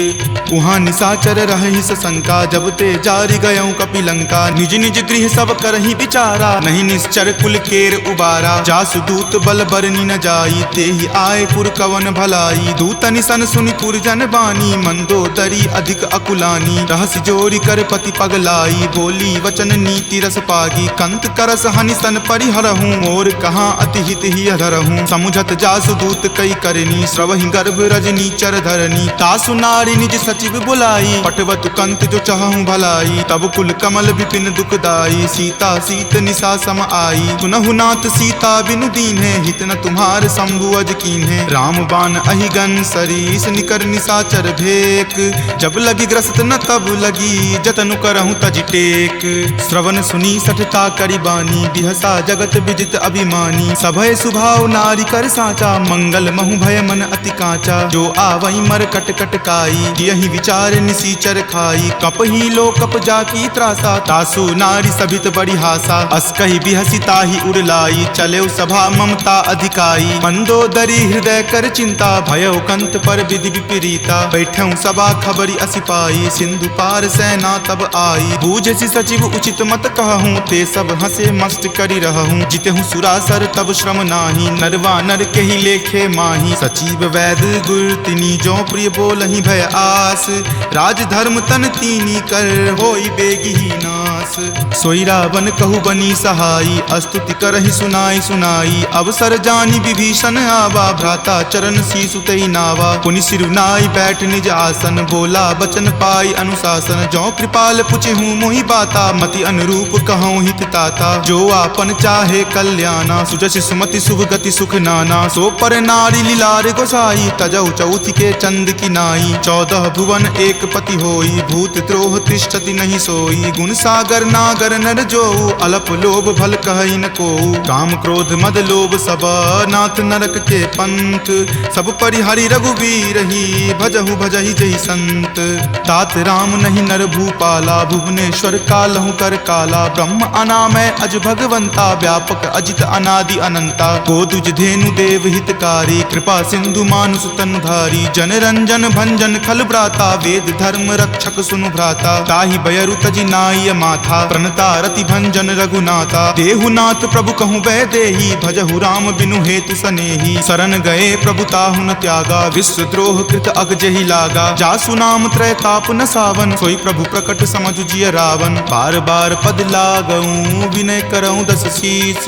उहाँ निशाचर रहि सशंका। जब ते जारि गयऊँ कपि लंका, निज निज गृह सब करहि विचारा। नहीं निश्चर कुल केर उबारा, जासु दूत बल बरनि न जाई। तेहि आए पुर कवन भलाई, दूतनि सन सुनि पुर जन बानी। मंदोदरी अधिक अकुलानी, रहस्य जोरी कर पति पगलाई। बोली वचन नीति रस पागी, कंत करस हनि सन परिहरहूँ। मोर कहाँ अति हित ही अधरहूँ, समुझत जासु दूत कई करनी। श्रवहि गर्भ रजनी चर धरनी, तासु नारी निज सचिव बुलाई। पटवतु कंत जो चहूँ भलाई, तब कुल कमल विपिन दुखदाई। सीता सीत निशा सम आई, सुनहु नाथ सीता बिनु दीन्हे। हित न तुम्हार शंभु अज कीन्हे, राम बाण अहिगन सरीस। निकर निशाचर भेक, जब लगी ग्रस्त न तब लगी। जतनु करहूँ तजि टेक, एक। श्रवण सुनी सठता करी बानी, बिहसा जगत विदित अभिमानी। सभय सुभाव नारी कर साचा, मंगल महु भय मन अति काचा। जो आवई मर कट कट काई, यही विचार निसीचर खाई। कप ही लो कप जाकी त्रासा, तासु नारी सभित बड़ी हासा। अस कही बिहसी ताही उड़लाई, चले सभा ममता अधिकाई। मंदोदरी हृदय कर चिंता, भयो कंत पर विधि विपरीता। बैठऊं सभा खबरी असिपाई, सिंधु पार सेना तब आई। बूझसी सचिव उचित मत कहूँ, ते सब हंसे मस्त करी रहूं। जितहूँ सुरासर तब श्रम नाही, नरवा नर के ही लेखे माही। सचिव वैद गुर तिनी, जो प्रिय बोलहि भय आस। राज धर्म तन तीनी कर, होई बेगी ही नास। सोई रावण कहु बनी सहाई, अस्तुति करहि सुनाई सुनाई। अवसर जानी विभीषण आवा, भ्राता चरण शीसु तई नावा। पुनि सिरुनाई बैठ निज आसन, बोला बचन पाई अनुशासन। जो कृपाल पुछहूँ मोहि बाता, मति अनुरूप कहूँ हित ताता। जो आपन चाहे कल्याणा, सुजस सुमति शुभ गति सुख नाना। सो पर नारी लीलार गोसाई, तजौ चौथि के चंद की नाई। 14 भुवन एक पति होई, भूत द्रोह तिष्ठति नहीं सोई। गुण सागर नागर नर जो, अलप लोभ भल कहई न को। काम क्रोध मद लोभ सब, नाथ नरक के पंथ। सब परिहरि रघुवीर ही, भजहु भजहि जहि संत। तात राम नहीं नर भूपाला, भुवनेश्वर कालहु कर काला। ब्रह्म अनामय अज भगवंता, व्यापक अजित अनादि अनंता। गोदुज धेनु देव हितकारी, कृपा सिंधु मानुष तनधारी। जन रंजन भंजन खल भ्राता, वेद धर्म रक्षक सुनु भ्राता। ताहि बयरु तजि नाय माथा, प्रणता रति भंजन रघुनाथा। देहुनाथ प्रभु कहूँ वै देही, भजहु राम बिनु हेतु सनेही। शरण गए प्रभु ताहु न त्यागा, विश्व द्रोह कृत अग जहि लागा। जासु नाम त्रय ताप न सावन, सोई प्रभु प्रकट समझु जिय रावण। बार बार पद लागऊं, विनय करऊं दस शीस।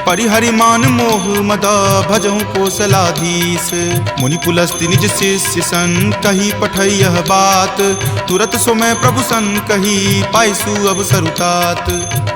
परिहरि मान मोह मद, भजऊं कौशलाधीश। मुनि पुलस्ति निज शिष्य सन, कही पठई यह बात। तुरत सो मैं प्रभु सन कही, पाइसु अवसर तात।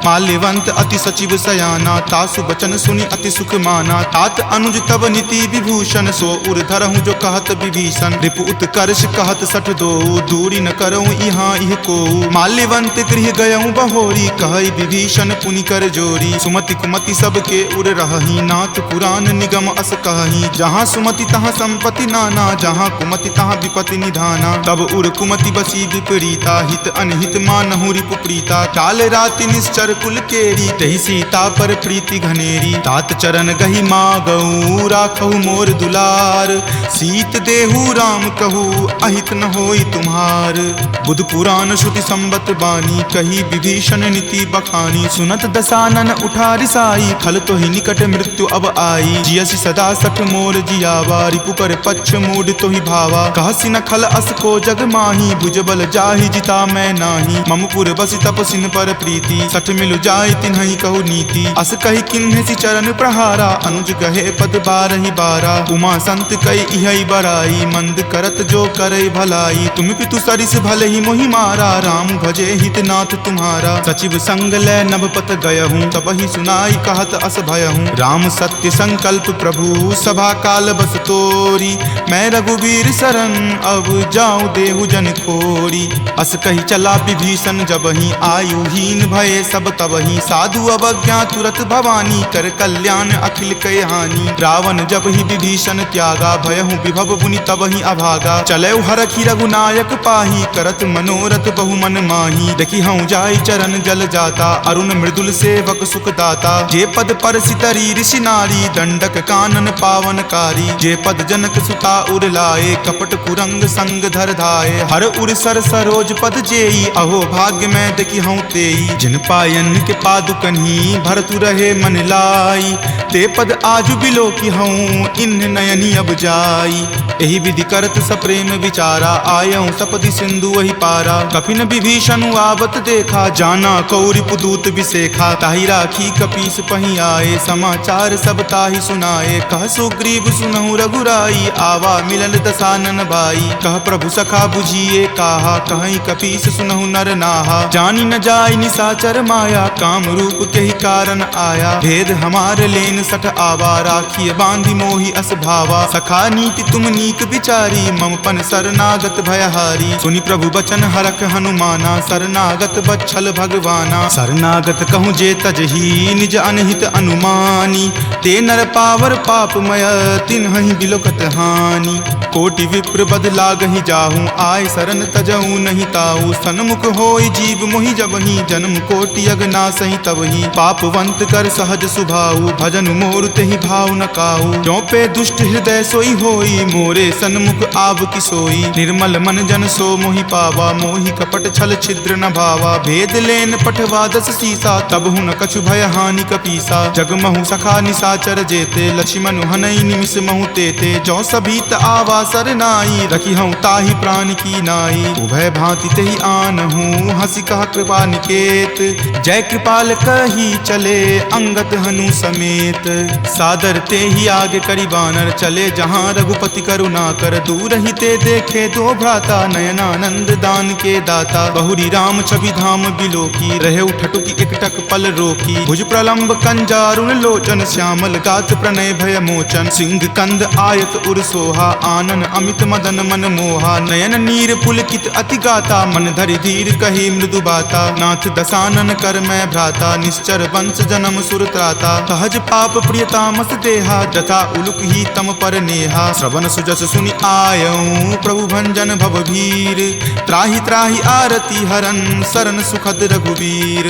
माल्यवंत अति सचिव सयाना, तासु बचन सुनि अति सुख माना। तात अनुज तब नीति विभूषण, सो उर धरहूँ जो कहत विभीषण। रिपु उत्कर्ष कहत सठ दो, दूरी न करऊँ यहाँ इह को। माल्यवंत गृह गयऊँ बहोरी, कहई विभीषण पुनि कर जोरी। सुमति कुमति सबके उर रहही, नाथ पुराण निगम अस कहही। जहाँ सुमति तहाँ संपत्ति नाना, जहाँ कुमति तहाँ विपत्ति निधाना। तब उर कुमति बसी विपरीता, हित अनहित मानहु रिपु प्रीता। काल राति निश्चर कुल केरी, तहि सीता पर प्रीति घनेरी। तात चरण गही मागऊ, राखहु मोर दुलार। सीत देहु राम कहू, अहित न होई तुम्हार। बुध पुराण श्रुति संबत बानी, कही विभीषण नीति बखानी। सुनत दसानन उठा रिसाई, खल तो ही निकट मृत्यु अब आई। जियसि सदा सठ मोर जियावा, रिपु कर पक्ष मूड तो ही भावा। कहसि न खल अस को जग माही, भुजबल जाहि जिता मैं नाही। ममपुर बसि तपसिन पर प्रीति, सठ मिलु जाय तिन्हि कहु नीति। अस कही किन्हसि चरण प्रहारा, अनुज गहे पद बारहि बारा। उमा संत कई इहै बराई, मंद करत जो करे भलाई। तुम पितु सरिस भले ही मोहि मारा, राम भजे हित नाथ तुम्हारा। सचिव संग लै नभपत गयहूँ, तब ही सुनाई कहत अस भयहूँ। राम सत्य संकल्प प्रभु, सभा काल बस तोरी। मैं रघुवीर शरण, अब जाऊँ देहु जन खोरी। अस कही चला विभीषण जबहि, आयुहीन भये सब तबहि। साधु अवज्ञा तुरत भवानी, कर कल्याण अखिल कय हानि। रावण जब ही विभीषण त्यागा, भयहु विभव पुनि तबहि अभागा। चलै हरखि रघुनायक पाही, करत मनोरथ बहु मन माही। देखी हूँ जाय चरण जल जाता, अरुण मृदुल सेवक सुख दाता। जे पद पर सितरी ऋषि नारी, दंडक कानन पावनकारी। जे पद जनक सुता उर लाए, कपट कुरंग संग धर धाये। हर उर सर सरोज पद जेई, अहो भाग्य में देखी हूँ तेई। जिन पायन के पादुकन्ही, भरतु रहे मन लाई। ते पद आजु बिलो की हूँ, इन नयनी अब जाई। एहि विधि करत सप्रेम विचारा, आयऊँ सपदि सिंधु वही पारा। कपिन विभीषण आवत देखा, जाना कौरि पुदूत विसेखा। ताहि राखी कपीस पही आए, समाचार सब ताहि सुनाए। कह सुग्रीव सुनहु रघुराई, आवा मिलल दसानन भाई। कह प्रभु सखा बुझिए काहा, कहीं कपीस सुनहु नर नाहा। जानी न जाय निशाचर माया, काम रूप के ही कारण आया। भेद हमार लेन सठ आवा, राखिए बांधी मोहि अस भावा। सखा नीति तुम नीक विचारी, ममपन शरणागत भयहारी। सुनि प्रभु बचन हरख हनुमाना, शरणागत बच्छल भगवाना। शरणागत कहूँ जे तजही, निज अनहित अनुमानी। ते नर पावर पापमय, तिन्हि बिलोकत हानि। कोटि विप्र बद लागहि जाहूँ, आय शरण तजहूँ नहीं ताऊ। सन्मुख होय जीव मोहि जबहि, जन्म कोटि अगनासहि तबहि। पापवंत कर सहज सुभाऊ, भजन मोर तेहि भाव न काऊ। ज्यों पे दुष्ट हृदय सोई होई, मोरे सन्मुख आव की सोई। निर्मल मन जन सो मोहि पावा, मोहि कपट छल छिद्र न भावा। भेद लेन पठवा दस सीसा, तब हूँ न कछु भय हानि कपीसा। जगमहु सखा निशाचर जेते, लक्ष्मण हनई निमिष महु तेते। ज्यों सभीत आवा सरनाई, रखी हूँ ताहि प्राण की नाई। उभय भांति तेहि आनहूँ, हंसी कहा कृपा निकेत। जय कृपाल कही चले, अंगत हनु समेत। सादर ते ही आगे करी बानर, चले जहाँ रघुपति करुणा कर। दूर ही ते देखे दो भ्राता, नयनानंद दान के दाता। बहुरी राम छवि धाम बिलोकी, रहे उठटुकी एकटक पल रोकी। भुज प्रलंब कंजारुण लोचन, श्यामल गात प्रणय भय मोचन। सिंह कंद आयत उर सोहा, आनन अमित मदन मन मोहा। नयन नीर पुलकित अति गाता, मन धरि धीर कही मृदु बाता। नाथ दसानन कर मैं भ्राता, निश्चर वंश जन्म सुर त्राता। सहज पाप प्रियतामस देहा, जथा उलुक ही तम पर नेहा। श्रवण सुजस सुनि आयऊँ, प्रभु भंजन भव भीर। त्राहि त्राहि आरती हरन, शरण सुखद रघुवीर।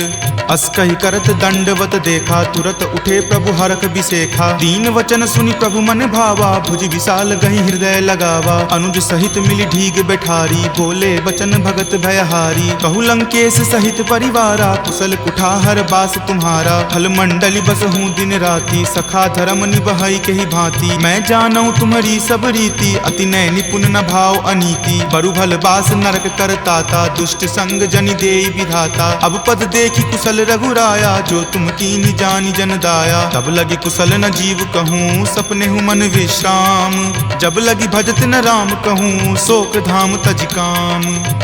अस कहि करत दंडवत देखा, तुरत उठे प्रभु हरख बिसेखा। दीन वचन सुनि प्रभु मन भावा, भुज विशाल गहि हृदय लगावा। अनुज सहित मिली ढीग बैठारी, बोले बचन भगत भयहारी। कहु लंकेश सहित परिवारा, कुशल कुठार बास तुम्हारा। फल मंडली बस हूँ दिन राति, सखा धर्म निबहई के ही भांति। मैं जानऊँ तुम्हारी सब रीति, अति नय निपुण न भाव अनीति। बरु भल बास नरक करताता, दुष्ट संग जनि देई विधाता। अब पद देखी कुशल रघुराया, जो तुम कीनी जानी जन दाया। तब लगी कुशल न जीव कहूँ, सपने हूँ मन विश्राम। जब लगी भजत न राम कहूँ, शोक धाम तज काम।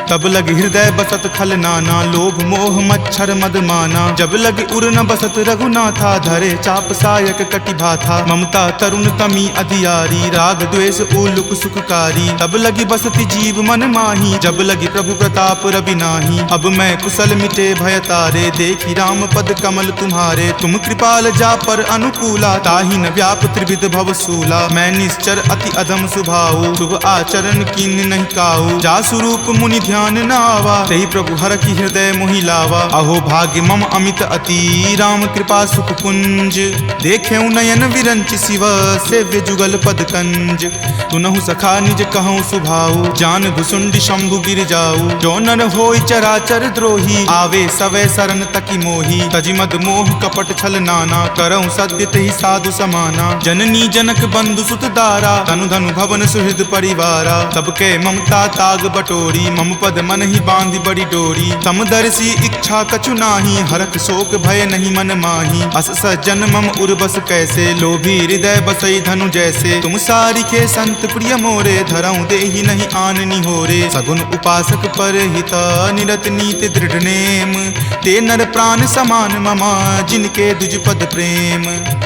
तब लगी हृदय बसत खल नाना, लोभ मोह मच्छर मद माना। जब लगी उर न बसत रघुनाथा, धरे चाप सायक कटि भाथा। ममता तरुण तमी अधियारी, राग द्वेष उलुक सुखकारी। तब लगी बसति जीव मन माही, जब लगी प्रभु प्रताप रवि नाही। अब मैं कुशल मिटे भय तारे, देखी राम पद कमल तुम्हारे। तुम कृपाल जा पर अनुकूला, ताहि न व्याप त्रिविध भव सूला। मैं निश्चर अति अधम सुभाऊ, शुभ आचरण कीन नहीं काऊ। जा स्वरूप मुनि ध्यान न आवा, तेहि प्रभु हर की हृदय मोहि लावा। अहो भाग्य मम अमित अति, राम कृपा सुख कुंज। देखे नयन विरंच शिव, सेव्य जुगल पद कंज। तुनहु सखा निज कहूँ सुभाऊ, जान भुसुंडी शंभु गिर जाऊ। जो नर होई चराचर द्रोही, आवे सवै शरण तकी मोही। तजिमद मोह कपट छल नाना, करऊँ सत्य तेहि साधु समाना। जननी जनक बंधु सुत दारा, तनु धनु भवन सुहृद परिवारा। सबके ममता ताग बटोरी, मम पद मन ही बांधी बड़ी डोरी। समदर्शी इच्छा कछु नाही, हरख शोक भय नहीं मन माही। अस सज्जन मम उर्बस कैसे, लोभी हृदय बसई धनु जैसे। तुम सारिखे संत प्रिय मोरे, धरऊँ देहि नहीं आननी होरे। सगुन उपासक पर हित, निरत नीति दृढ़ नेम। ते नर प्राण समान ममा, जिनके दुज पद प्रेम।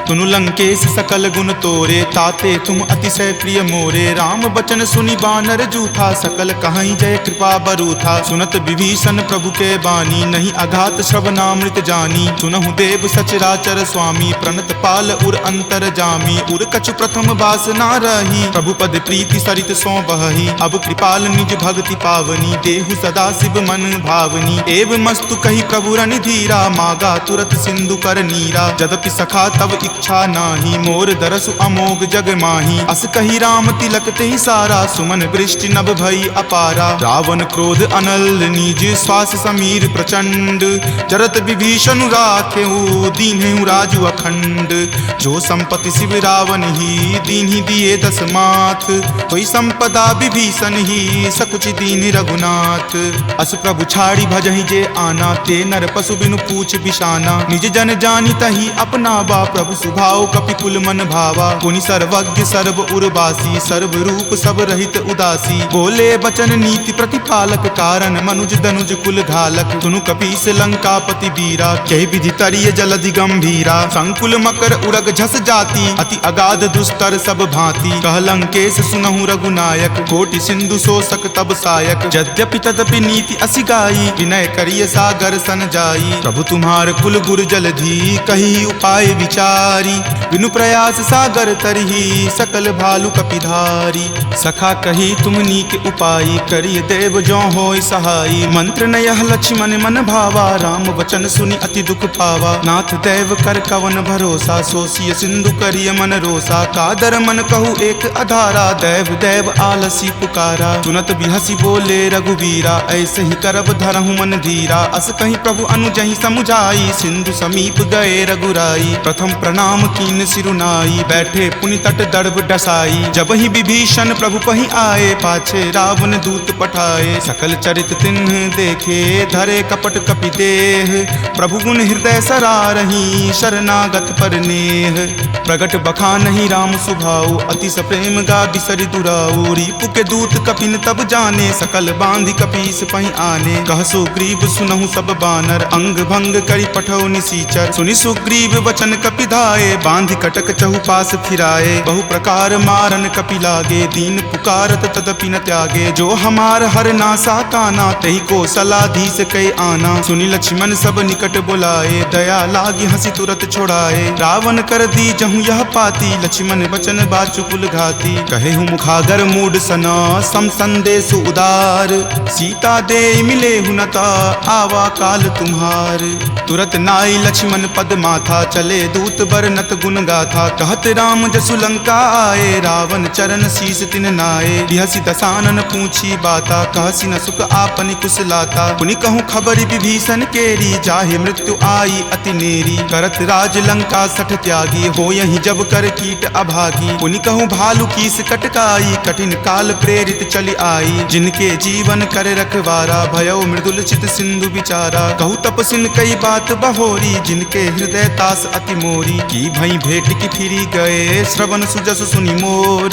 तुनु लंकेश सकल गुण तोरे, ताते तुम अतिशय प्रिय मोरे। राम बचन सुनि बानर जूथा, सकल कहाई जय कृपा बरूथा। सुनत विभीषण प्रभु के बानी, नहीं अघात श्रवणामृत जानी। सुनहु देव सचराचर स्वामी, प्रणत पाल उर अंतर जामी। उर कछु प्रथम बास ना रही, प्रभु पद प्रीति सरित सो बहही। अब कृपाल निज भक्ति पावनी, देहु सदा शिव मन भावनी। एव मस्तु कही प्रभु रण धीरा, मागा तुरत सिंधु कर नीरा। जदपि सखा तब इच्छा नाही, मोर दरसु अमोघ जग माही। अस कही राम तिलक तेहि सारा, सुमन वृष्टि नभ भई अपारा। रावण क्रोध अनल निज, श्वास समीर प्रचंड। जरत विभीषण राखेऊ, दीन्हेउ राजु अखंड। जो संपत्ति शिव रावण ही, दीन्हि दिए दस माथ। कोई संपदा विभीषण ही, सकुच दीन रघुनाथ। अस प्रभु छाड़ी भजहि जे आना, ते नर पशु बिनु पूछ बिशाना। निज जन जानी तही अपनावा, प्रभु सुभाव कपिकुल मन भावा। पुनि सर्वज्ञ सर्व उर्वासी, सर्व रूप सब रहित उदासी। बोले बचन नीति प्रतिपालक, कारण मनुज दनुज कुल घालक। सुनु कपीस लंकापति बीरा, कह विधि तरिय जलधि गंभीरा। संकुल मकर उरग झस जाती, अति अगाध दुस्तर सब भांति। कह लंकेश सुनहु रघुनायक, कोटि सिंधु शोषक तब सायक। यद्यपि तदपि नीति असि गाई, विनय करिय सागर सन जाई। प्रभु तुम्हार कुल गुर जलधि, कही उपाय विचारी। बिनु प्रयास सागर तरही, सकल भालु कपिधारी। सखा कही तुम नीक उपाई, करिय देव जो होय सहाई। मंत्र न यह लक्ष्मण मन भावा, राम वचन सुनि अति दुख पावा। नाथ देव कर कवन भरोसा, सोसिय सिंधु करिय मन रोसा। कादर मन कहु एक अधारा, देव देव आलसी पुकारा। सुनत बिहसी बोले रघुवीरा, ऐसे ही करब धरहु मन धीरा। अस कहीं प्रभु अनुजहि समुझाई, सिंधु समीप गए रघुराई। प्रथम प्रणाम कीन सिरुनाई, बैठे पुनि तट दर्भ डसाई। जब ही विभीषण प्रभु पहि आए, पाछे रावण दूत पठाए। सकल चरित तिन्ह देखे, धरे कपट कपि देह। प्रभु गुण हृदय सरारही, शरणागत पर नेह। प्रगट बखानहि राम सुभाऊ, अति सप्रेम गा बिसरि दुराऊ। रिपु के दूत कपिन तब जाने, सकल बांधि कपीस पहि आने। कह सुग्रीव सुनहु सब बानर, अंग भंग करि पठौ निसीचर। सुनि सुग्रीव वचन कपिधाए, बांधि कटक चहुपास फिराए। बहु प्रकार मारन कपि लागे, दीन पुकारत तदपि न त्यागे। जो हमार हर नासा काना, तही को सलाधीस कै आना। सुनि लक्ष्मण सब निकट बुलाए, दया लागी हंसी तुरत छोड़ाए। रावण कर दी जहु यह पाती, लक्ष्मण वचन बाचुकुल घाती। कहे हूँ मुखागर मूड सना, सम संदेश उदार। सीता दे मिले हुनता, आवा काल तुम्हार। तुरत नाई लक्ष्मण पद माथा, चले दूत बरनत गुण गाथा। कहत राम जसु लंका आए, रावण चरण शीस तिन नाए। बिहसी दसानन पूछी बाता, कहसी न सुख आपनि कुशलाता। पुनि कहूँ खबरि विभीषण केरी, जाहे मृत्यु आई अति नेरी। करत राज लंका सठ त्यागी, हो यही जब कर कीट अभागी। पुनि कहूँ भालू कीस कटकाई, कठिन काल प्रेरित चली आई। जिनके जीवन कर रखवारा, भयो मृदुल चित सिंधु विचारा। कहूँ तपसिन कई बात बहोरी, जिनके हृदय तास अति मोरी। की भई भेंट की फिरी गए, श्रवण सुजस सुनि मोर।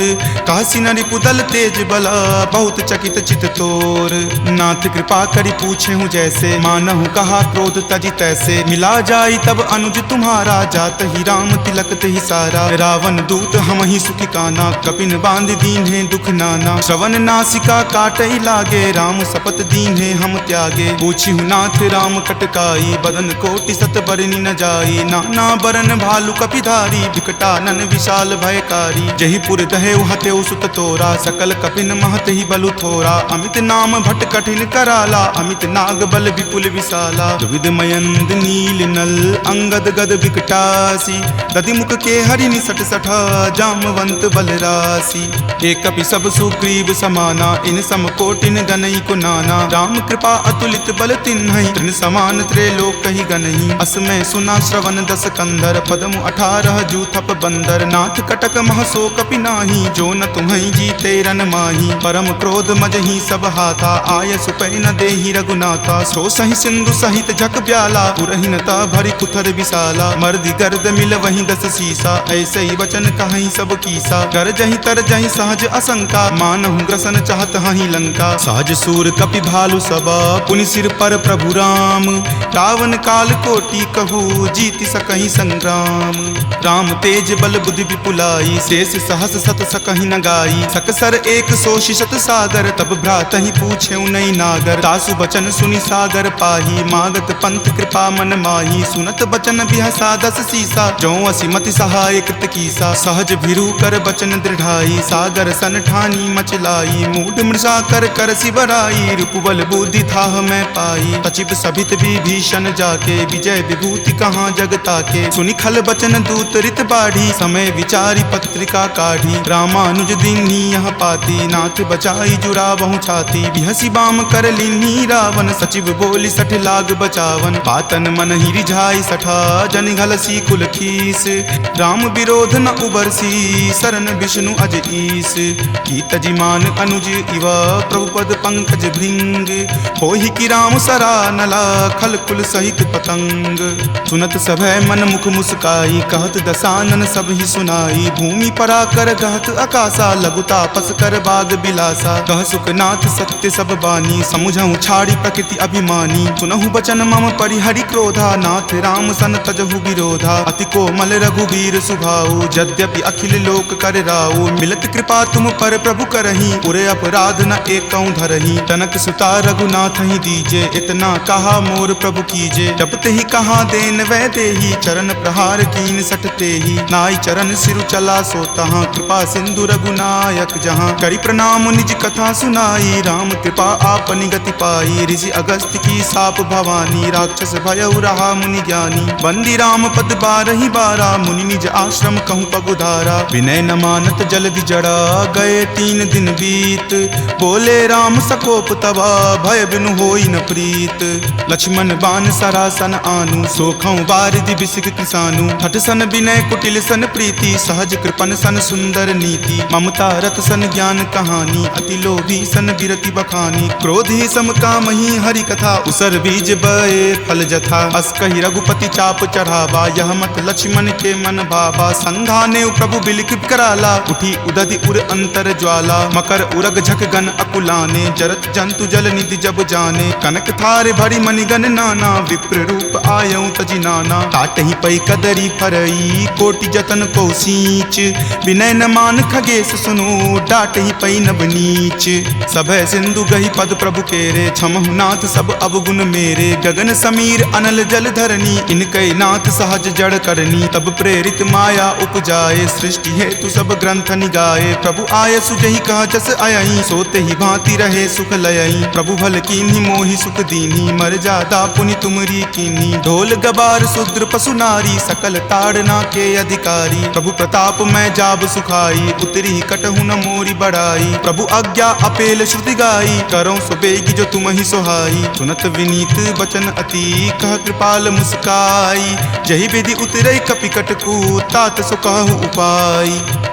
कहसी न रिपुदल तेज बला, बहुत चकित चित तोर। नाथ कृपा करि पूछे हूँ जैसे, मानहु कहा क्रोध तजि तैसे। मिला जाई तब अनुज तुम्हारा, जात ही राम तिलक तहि सारा। रावण दूत हम ही सुखी काना, कपिन बांध दीन है दुख नाना। श्रवण नासिका काटई लागे, राम शपथ दीन है हम त्यागे। पूछी हूँ नाथ राम कटकाई, बदन कोटि सत बरनी न जाई। नाना बरन भालु कपिधारी, विकटानन विशाल भयकारी। जही पुर दहेउ हतेउ सुत तोरा, सकल कपिन महत ही बलु थोरा। अमित नाम भट कठिन कराला, अमित नाग बल विपुल विशाला। दुविध मयंद नील नल, अंगद गद विकटासी। दधि मुख के हरि निसट सठा, जामवंत बल राशि। एक कपि सब सुग्रीव समाना, इन सम कोटिन गनई को नाना। राम कृपा अतुलित बल तिन्हहि, तृण समान त्रैलोक ही गनहि। असमय सुना श्रवण दस कंधर, पदमु 18 जूथप बंदर। नाथ कटक महसो कपि नाही, जो न तुम्हि जीते रन माही। परम क्रोध मजहि सब हाथा, आय सुपै न देहि रघुनाथा। सो सहि सिंधु सहित झक ब्याला, पुरहिनता भरि कुथर विशाला। मर्दि गर्द मिल वहीं 10 सीसा, ऐसे ही वचन कहीं सब कीसा। कर जहि तर जहि सहज असंका, मानहु ग्रसन चाहत हहि लंका। सहज सूर कपि भालु सबा, पुनि सिर पर प्रभु राम। रावण काल कोटि कहू, जीति सकहि संग्राम। राम तेज बल बुद्धि विपुलाई, शेष सहस सत सकहि न गाई। सकसर एक सो शिशत सागर, तब भ्रातहि पूछे नई नागर। तासु बचन सुनि सागर पाही, मागत पंथ कृपा मन माही। सुनत बचन बिहसा 10 सीसा, जो असिमति सहाय कृत कीसा। सहज भिरु कर बचन दृढ़ाई, सागर सन ठानी मचलाई। मूढ़ मृषा कर कर सिबराई, रूपबल बुद्धि थाह मैं पाई। सचिव सभित विभीषण जाके, विजय विभूति कहाँ जग ताके। सुनि खल बचन दूत रित बाढ़ी, समय विचारी पत्रिका काढ़ी। रामानुज दीन्ही यह पाती, नाथ बचाई जुरावहु छाती। बिहसी बाम कर लीन्ही रावण, सचिव बोली सठ लाग बचावन। पातन मन ही रिझाई सठा, जन घलसी कुल खीस। राम विरोध न उबरसी, सरन विष्णु अज ईस। की तजिमान अनुज इवा, प्रभुपद पंकज भृंग। होहि की राम सरा नला, खल कुल सहित पतंग। सुनत सभय मन मुख मुस्काई, कहत दसानन सब ही सुनाई। भूमि परा कर गहत आकाशा, लघु तापस कर बाग बिलासा। कह सुखनाथ सत्य सब बानी, समुझहु छाड़ी प्रकृति अभि अभिमानी। सुनहु बचन मम परिहरि क्रोधा, नाथ राम सन तजहु विरोधा। अति कोमल रघुबीर सुभाऊ, यद्यपि अखिल लोक कर राऊ। मिलत कृपा तुम पर प्रभु करही, पुरे अपराध न एकौ धरही। तनक सुता रघुनाथ ही दीजे, इतना कहा मोर प्रभु कीजे। जब ते ही कहा देन वै देही, चरण प्रहार कीन सटते ही। नाई चरण सिरु चला सो तहाँ, कृपा सिंधु रघुनायक जहाँ। करि प्रणाम निज कथा सुनाई, राम कृपा आपनि गति पाई। ऋषि अगस्त्य की साप भवानी, राक्षस भयउ रहा मुनि ज्ञानी। बंदी राम पद बारहि बारा, मुनि निज आश्रम कहूँ पगुधारा। विनय न मानत जल्दि जड़ा, गए 3 दिन बीत। बोले राम सकोप तबा, भय बिनु होई न प्रीत। लक्ष्मण बान सरासन आनु, सोखौ बारिधि बिसिक किसानु। हठ सन विनय कुटिल सन प्रीति, सहज कृपन सन सुंदर नीति। ममता रत सन ज्ञान कहानी, अति लोभी सन बिरति बखानी। क्रोध ही सम कामहि हरि कथा, उसर बीज बए फल जथा। अस कहि रघुपति चाप चढ़ावा, यह मत लक्ष्मण के मन भावा। संधाने प्रभु बिलिख कराला, उठी उदधि उर अंतर ज्वाला। मकर उरग झक गन अकुलाने, जरत जंतु जल निधि जब जाने। कनक थार भरी मणिगन नाना, विप्र रूप आयऊ तजि नाना। ताटहि पै कदरी फरई, कोटि जतन को सींच। विनय न मान खगेश सुनो, डाटहि पै नभ नीच। सभय सिंधु गहि पद प्रभु केरे, क्षमहु नाथ सब अवगुण मेरे। गगन समीर अनल जल धरनी, इनकै नाथ सहज जड़ करनी। तब प्रेरित माया उपजाए, सृष्टि हेतु सब ग्रंथ निगाए। प्रभु आय सुजहि कह जस अयई, सोते ही भांति रहे सुख लयई। प्रभु भल कीन्ही मोहि सुख दीन्ही, मर्यादा पुनि तुमरी कीन्ही। ढोल गबार शूद्र पशु नारी, सकल ताड़ना के अधिकारी। प्रभु प्रताप मैं जाब सुखाई, उतरी कटहु न मोरी बड़ाई। प्रभु आज्ञा अपेल श्रुति गाई, करौ सुबेगी जो तुम ही सोहाई। सुनत विनीत बचन अति, कह कृपाल मुस्काई। जहि विधि उतरई कपि कटकू, तात सो कहु उपाय।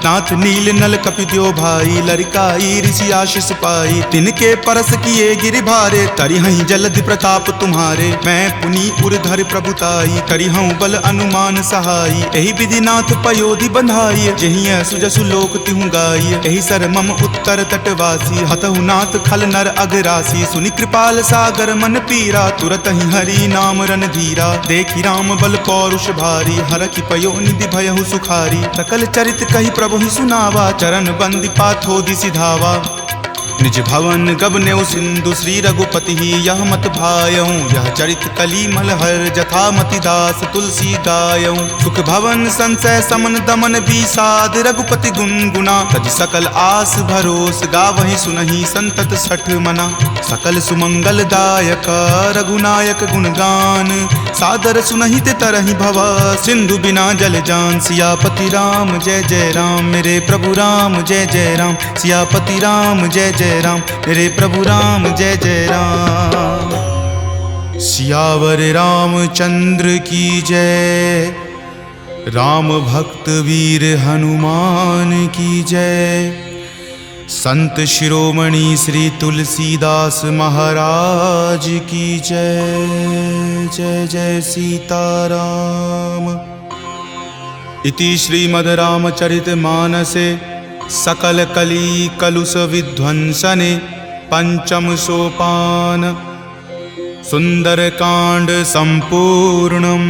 नाथ नील नल कपि द्यो भाई, लरिकाई ऋषि आशीष पाई। तिनके परस किए गिरि भारे, तरिहहि जलधि प्रताप तुम्हारे। मैं पुनि उरधर प्रभुताई, करिहउँ बल अनुमान सहाई। एहि विधि नाथ पयोधि बंधाई, जहिं सुजसु लोक तिहु गाई। एहि सर मम उत्तर तटवासी, हतहु नाथ खल नर अगरासी। सुनि कृपाल सागर मन पीरा, तुरत ही हरि नाम रन धीरा। देखि राम बल पौरुष भारी, हरखि पयो निधि भयहु सुखारी। सकल चरित कहि प्रभु ही सुनावा, चरण बंदी पाथोधि सिधावा। निज भवन गबनेउ सिंधु, श्री रघुपति ही यह मत भायऊँ। यह चरित कली मलहर, जथा मति दास तुलसी गायऊँ। सुख भवन संशय समन दमन विषाद, रघुपति गुनगुना। तज सकल आस भरोस, गावहि सुनहि संतत सठ मना। सकल सुमंगल दायक, रघुनायक गुणगान। सादर सुनहि ते तरहि भव, सिंधु बिना जल जान। सियापति राम जय जय राम, मेरे प्रभु राम जय जय राम। सियापति राम जय जय राम, मेरे प्रभु राम जय जय राम। सियावर रामचंद्र की जय, राम भक्त वीर हनुमान की जय। संत शिरोमणि श्री तुलसीदास महाराज की जय। जय जय सीताराम। इति श्रीमद् रामचरित मानसे सकल कली कलुष विध्वंसने पंचम सोपान सुंदर कांड संपूर्णम्।